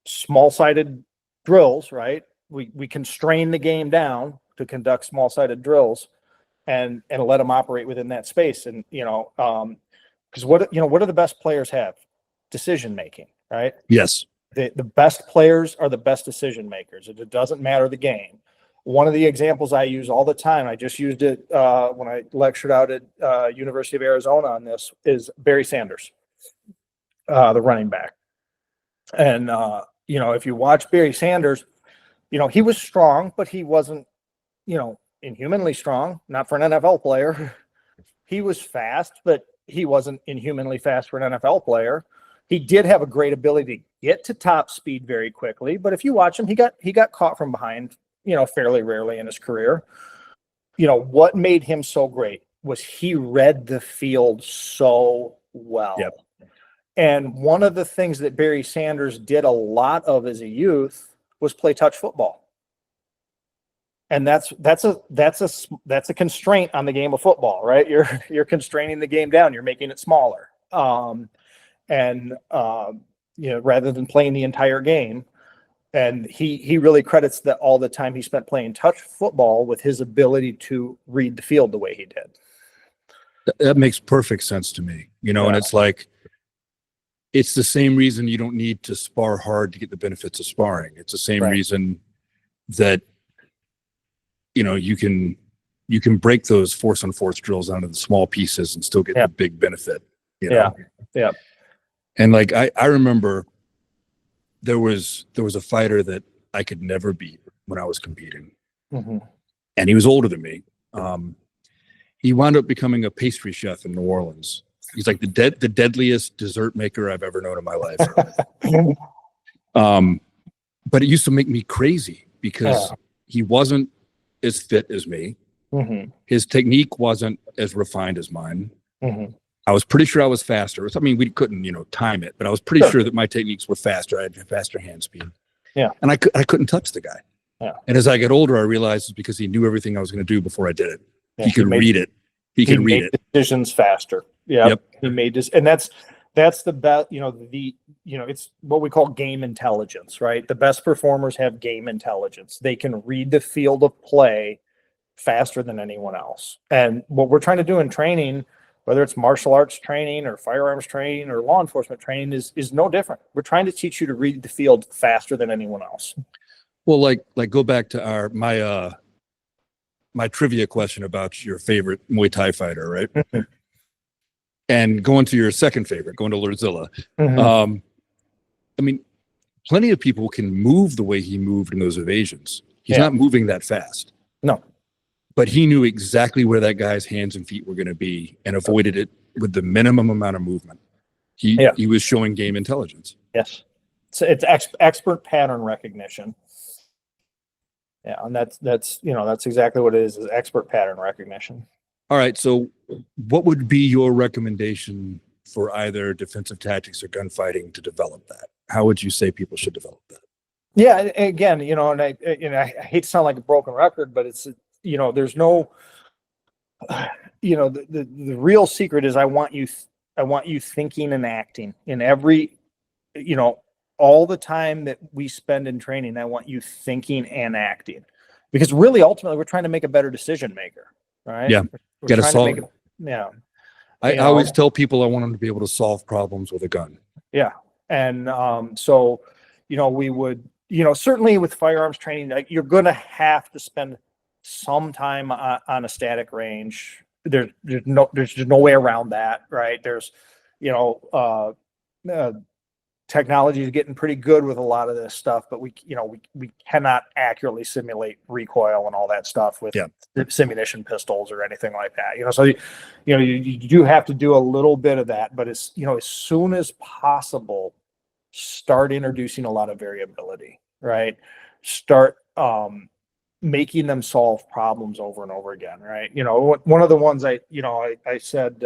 small-sided drills, right? We constrain the game down to conduct small-sided drills and let them operate within that space. And, because what do the best players have? Decision-making, right? Yes. The best players are the best decision makers. It doesn't matter the game. One of the examples I use all the time, I just used it when I lectured out at University of Arizona on this, is Barry Sanders, the running back. And, if you watch Barry Sanders, he was strong, but he wasn't, inhumanly strong, not for an NFL player. He was fast, but he wasn't inhumanly fast for an NFL player. He did have a great ability to get to top speed very quickly, but if you watch him, he got caught from behind, fairly rarely in his career. What made him so great was he read the field so well. Yep. And one of the things that Barry Sanders did a lot of as a youth was play touch football. And that's a constraint on the game of football, right? You're constraining the game down. You're making it smaller. Rather than playing the entire game. And he really credits that all the time he spent playing touch football with his ability to read the field the way he did. That makes perfect sense to me, and it's like, it's the same reason you don't need to spar hard to get the benefits of sparring. It's the same reason that, you can break those force on force drills down into the small pieces and still get the big benefit. Yeah. And like, I remember there was a fighter that I could never beat when I was competing. Mm-hmm. And he was older than me. He wound up becoming a pastry chef in New Orleans. He's like the deadliest dessert maker I've ever known in my life. But it used to make me crazy because he wasn't as fit as me. Mm-hmm. His technique wasn't as refined as mine. Mm-hmm. I was pretty sure I was faster. I mean, we couldn't, time it, but I was pretty sure that my techniques were faster. I had faster hand speed. Yeah. And I couldn't touch the guy. Yeah. And as I get older, I realized it's because he knew everything I was going to do before I did it. Yeah, he could read it. He could read it. Decisions faster. Yeah. Yep. He made this, and that's the best, it's what we call game intelligence, right? The best performers have game intelligence. They can read the field of play faster than anyone else. And what we're trying to do in training, whether it's martial arts training or firearms training or law enforcement training, is no different. We're trying to teach you to read the field faster than anyone else. Well, like go back to my trivia question about your favorite Muay Thai fighter, right? Mm-hmm. And going to your second favorite, going to Lurzilla. Mm-hmm. I mean, plenty of people can move the way he moved in those evasions. He's not moving that fast. No. But he knew exactly where that guy's hands and feet were going to be and avoided it with the minimum amount of movement. He was showing game intelligence. Yes. It's expert pattern recognition. Yeah, and that's exactly what it is expert pattern recognition. All right, so what would be your recommendation for either defensive tactics or gunfighting to develop that? How would you say people should develop that? Yeah, again, and I hate to sound like a broken record, but it's there's no, the real secret is I want you thinking and acting in every, all the time that we spend in training. I want you thinking and acting, because really ultimately we're trying to make a better decision maker, right? Yeah, got to solve. I always tell people I want them to be able to solve problems with a gun. Yeah, and so we would certainly with firearms training, you're going to have to spend some time on a static range. There's no way around that, right? There's technology is getting pretty good with a lot of this stuff, but we cannot accurately simulate recoil and all that stuff with simunition pistols or anything like that. So you do have to do a little bit of that, but it's as soon as possible, start introducing a lot of variability, right? Start making them solve problems over and over again, right? One of the ones I said,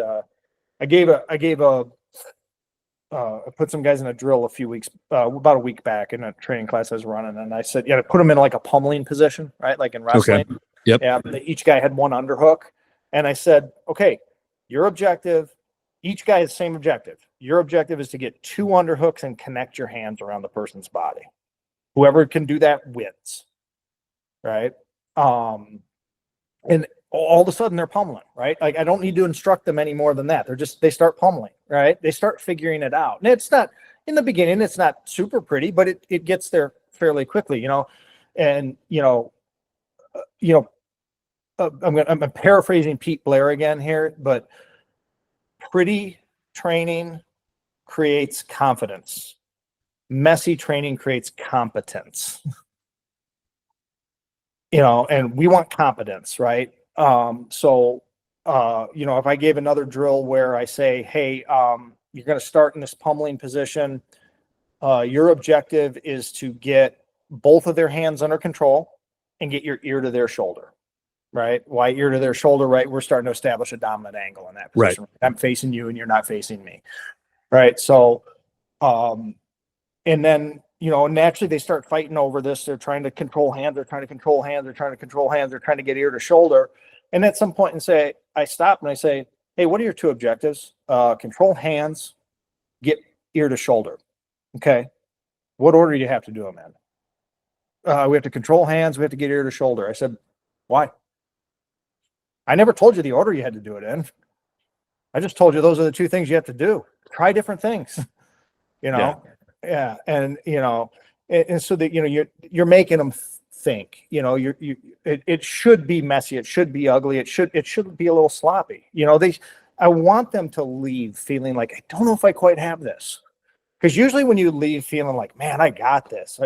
I put some guys in a drill about a week back in a training class I was running, and I said, put them in like a pummeling position, right? Like in wrestling. Okay. Yep. Yeah. Each guy had one underhook, and I said, okay, your objective, each guy has the same objective. Your objective is to get 2 underhooks and connect your hands around the person's body. Whoever can do that wins, right? And all of a sudden they're pummeling, right? Like I don't need to instruct them any more than that. They start pummeling, right? They start figuring it out. And it's not, in the beginning, it's not super pretty, but it gets there fairly quickly, and, I'm paraphrasing Pete Blair again here, but pretty training creates confidence. Messy training creates competence. And we want competence, right? So if I gave another drill where I say, hey, you're going to start in this pummeling position. Your objective is to get both of their hands under control and get your ear to their shoulder, right? Why ear to their shoulder, right? We're starting to establish a dominant angle in that position. Right. I'm facing you and you're not facing me, right? So, and then, naturally they start fighting over this. They're trying to control hands. They're trying to control hands. They're trying to control hands. They're trying to get ear to shoulder. And at some point I stop and I say, hey, what are your two objectives? Control hands, get ear to shoulder. Okay. What order do you have to do them in? We have to control hands. We have to get ear to shoulder. I said, why? I never told you the order you had to do it in. I just told you those are the two things you have to do. Try different things, Yeah. And, and so that, you're making them think, it should be messy. It should be ugly. It should be a little sloppy. I want them to leave feeling like, I don't know if I quite have this. Because usually when you leave feeling like, man, I got this,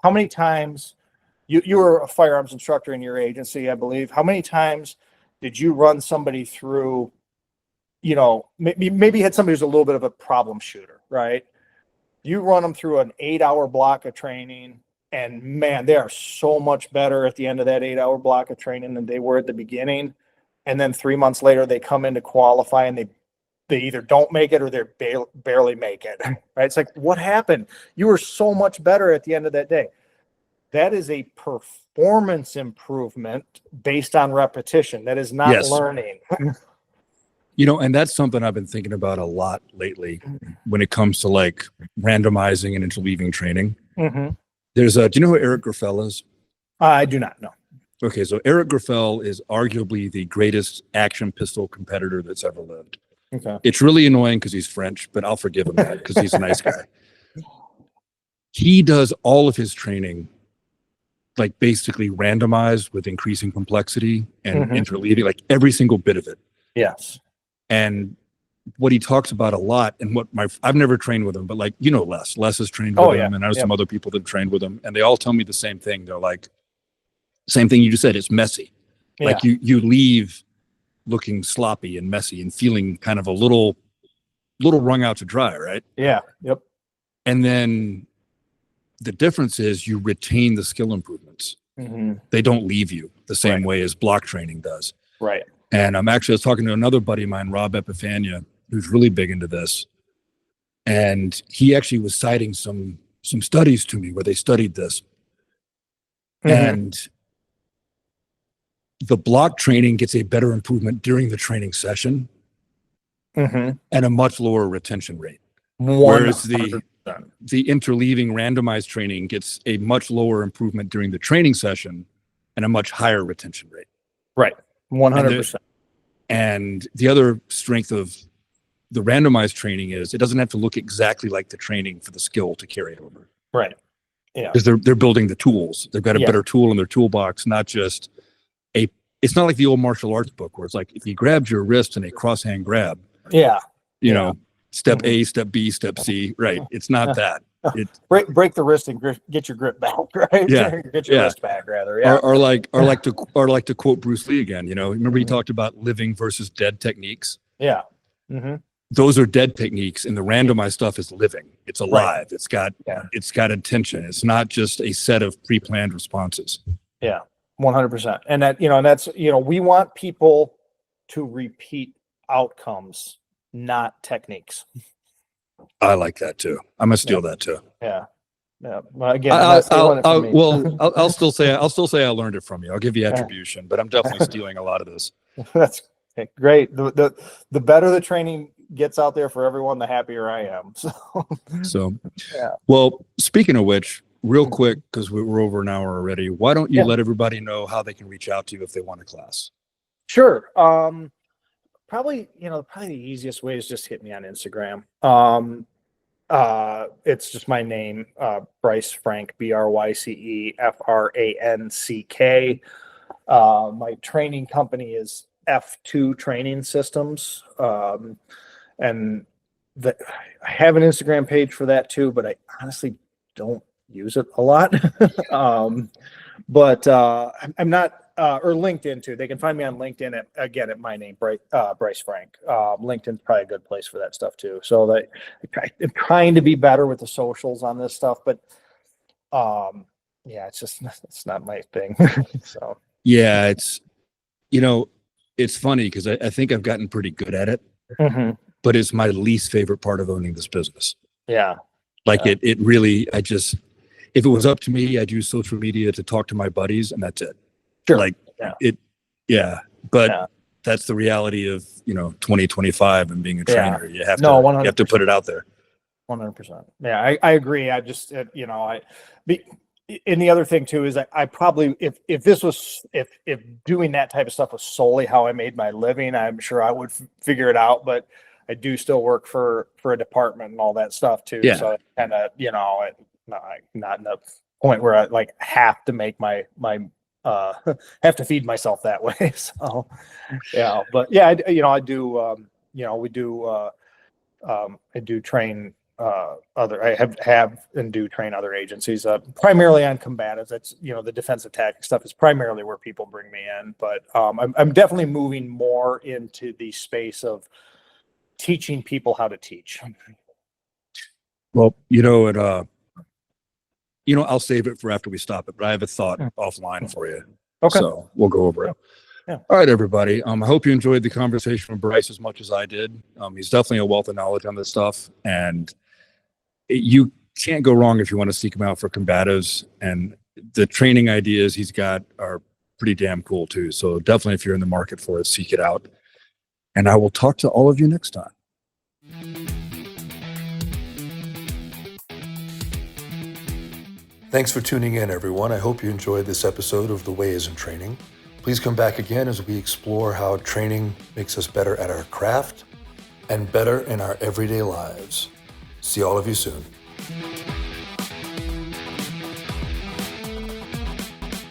how many times you were a firearms instructor in your agency, I believe. How many times did you run somebody through, maybe you had somebody who's a little bit of a problem shooter, right? You run them through an 8-hour block of training, and man, they are so much better at the end of that 8-hour block of training than they were at the beginning. And then 3 months later, they come in to qualify and they either don't make it or they barely make it, right? It's like, what happened? You were so much better at the end of that day. That is a performance improvement based on repetition. That is not learning. And that's something I've been thinking about a lot lately when it comes to like randomizing and interleaving training. Mm-hmm. There's do you know who Eric Graffel is? I do not know. Okay, so Eric Graffel is arguably the greatest action pistol competitor that's ever lived. Okay. It's really annoying because he's French, but I'll forgive him that because he's a nice guy. He does all of his training like basically randomized with increasing complexity and interleaving, like every single bit of it. Yes. And what he talks about a lot, and I've never trained with him, but like, Les has trained with him, and I know some other people that trained with him, and they all tell me the same thing. They're like, same thing you just said, it's messy. Yeah. Like you leave looking sloppy and messy and feeling kind of a little wrung out to dry, right? Yeah. Yep. And then the difference is you retain the skill improvements. Mm-hmm. They don't leave you the same way as block training does. Right. And I was talking to another buddy of mine, Rob Epifania, who's really big into this. And he actually was citing some studies to me where they studied this. Mm-hmm. And the block training gets a better improvement during the training session and a much lower retention rate. 100%. Whereas the interleaving randomized training gets a much lower improvement during the training session and a much higher retention rate. Right. 100%. And the other strength of the randomized training is it doesn't have to look exactly like the training for the skill to carry over. Right. Yeah. Because they're building the tools. They've got a better tool in their toolbox, not just it's not like the old martial arts book where it's like, if you grabbed your wrist in a cross-hand grab, step A, step B, step C, right? It's not that. Break the wrist and get your grip back, right? Yeah. Get your wrist back, rather. Yeah. Or like to quote Bruce Lee again. Remember he talked about living versus dead techniques. Yeah. Mm-hmm. Those are dead techniques, and the randomized stuff is living. It's alive. Right. It's got intention. It's not just a set of pre-planned responses. Yeah, 100%. And that's we want people to repeat outcomes, not techniques. I like that too. I'm gonna steal that too. Yeah. Yeah. Well, again, I'll still say I learned it from you. I'll give you attribution, but I'm definitely stealing a lot of this. That's great. The better the training gets out there for everyone, the happier I am. So well, speaking of which, real quick, because we're over an hour already, why don't you let everybody know how they can reach out to you if they want a class? Sure. Probably the easiest way is just hit me on Instagram. It's just my name, Bryce Franck, BryceFranck. My training company is F2 Training Systems. And I have an Instagram page for that too, but I honestly don't use it a lot. But I'm not, or LinkedIn too. They can find me on LinkedIn at my name, Bryce Franck. LinkedIn's probably a good place for that stuff too. So that I'm trying to be better with the socials on this stuff, but yeah, it's not my thing. So Yeah, it's funny because I think I've gotten pretty good at it, but it's my least favorite part of owning this business. Yeah. Like it really, if it was up to me, I'd use social media to talk to my buddies and that's it. Sure. Like but that's the reality of, 2025 and being a trainer. You have to put it out there. 100%. Yeah, I agree. I just, and the other thing too is I probably, if doing that type of stuff was solely how I made my living, I'm sure I would figure it out, but I do still work for a department and all that stuff too. Yeah. So kind of, not in a point where I like have to make my have to feed myself that way. So, yeah, but yeah, I do, I do train I have and do train other agencies, primarily on combatives. That's, the defensive tactic stuff is primarily where people bring me in, but I'm definitely moving more into the space of teaching people how to teach. Well, I'll save it for after we stop it, but I have a thought offline for you. Okay. So we'll go over it. Yeah. All right, everybody. I hope you enjoyed the conversation with Bryce as much as I did. He's definitely a wealth of knowledge on this stuff, and you can't go wrong if you want to seek him out for combatives. And the training ideas he's got are pretty damn cool too. So definitely, if you're in the market for it, seek it out. And I will talk to all of you next time. Thanks for tuning in, everyone. I hope you enjoyed this episode of The Way is in Training. Please come back again as we explore how training makes us better at our craft and better in our everyday lives. See all of you soon.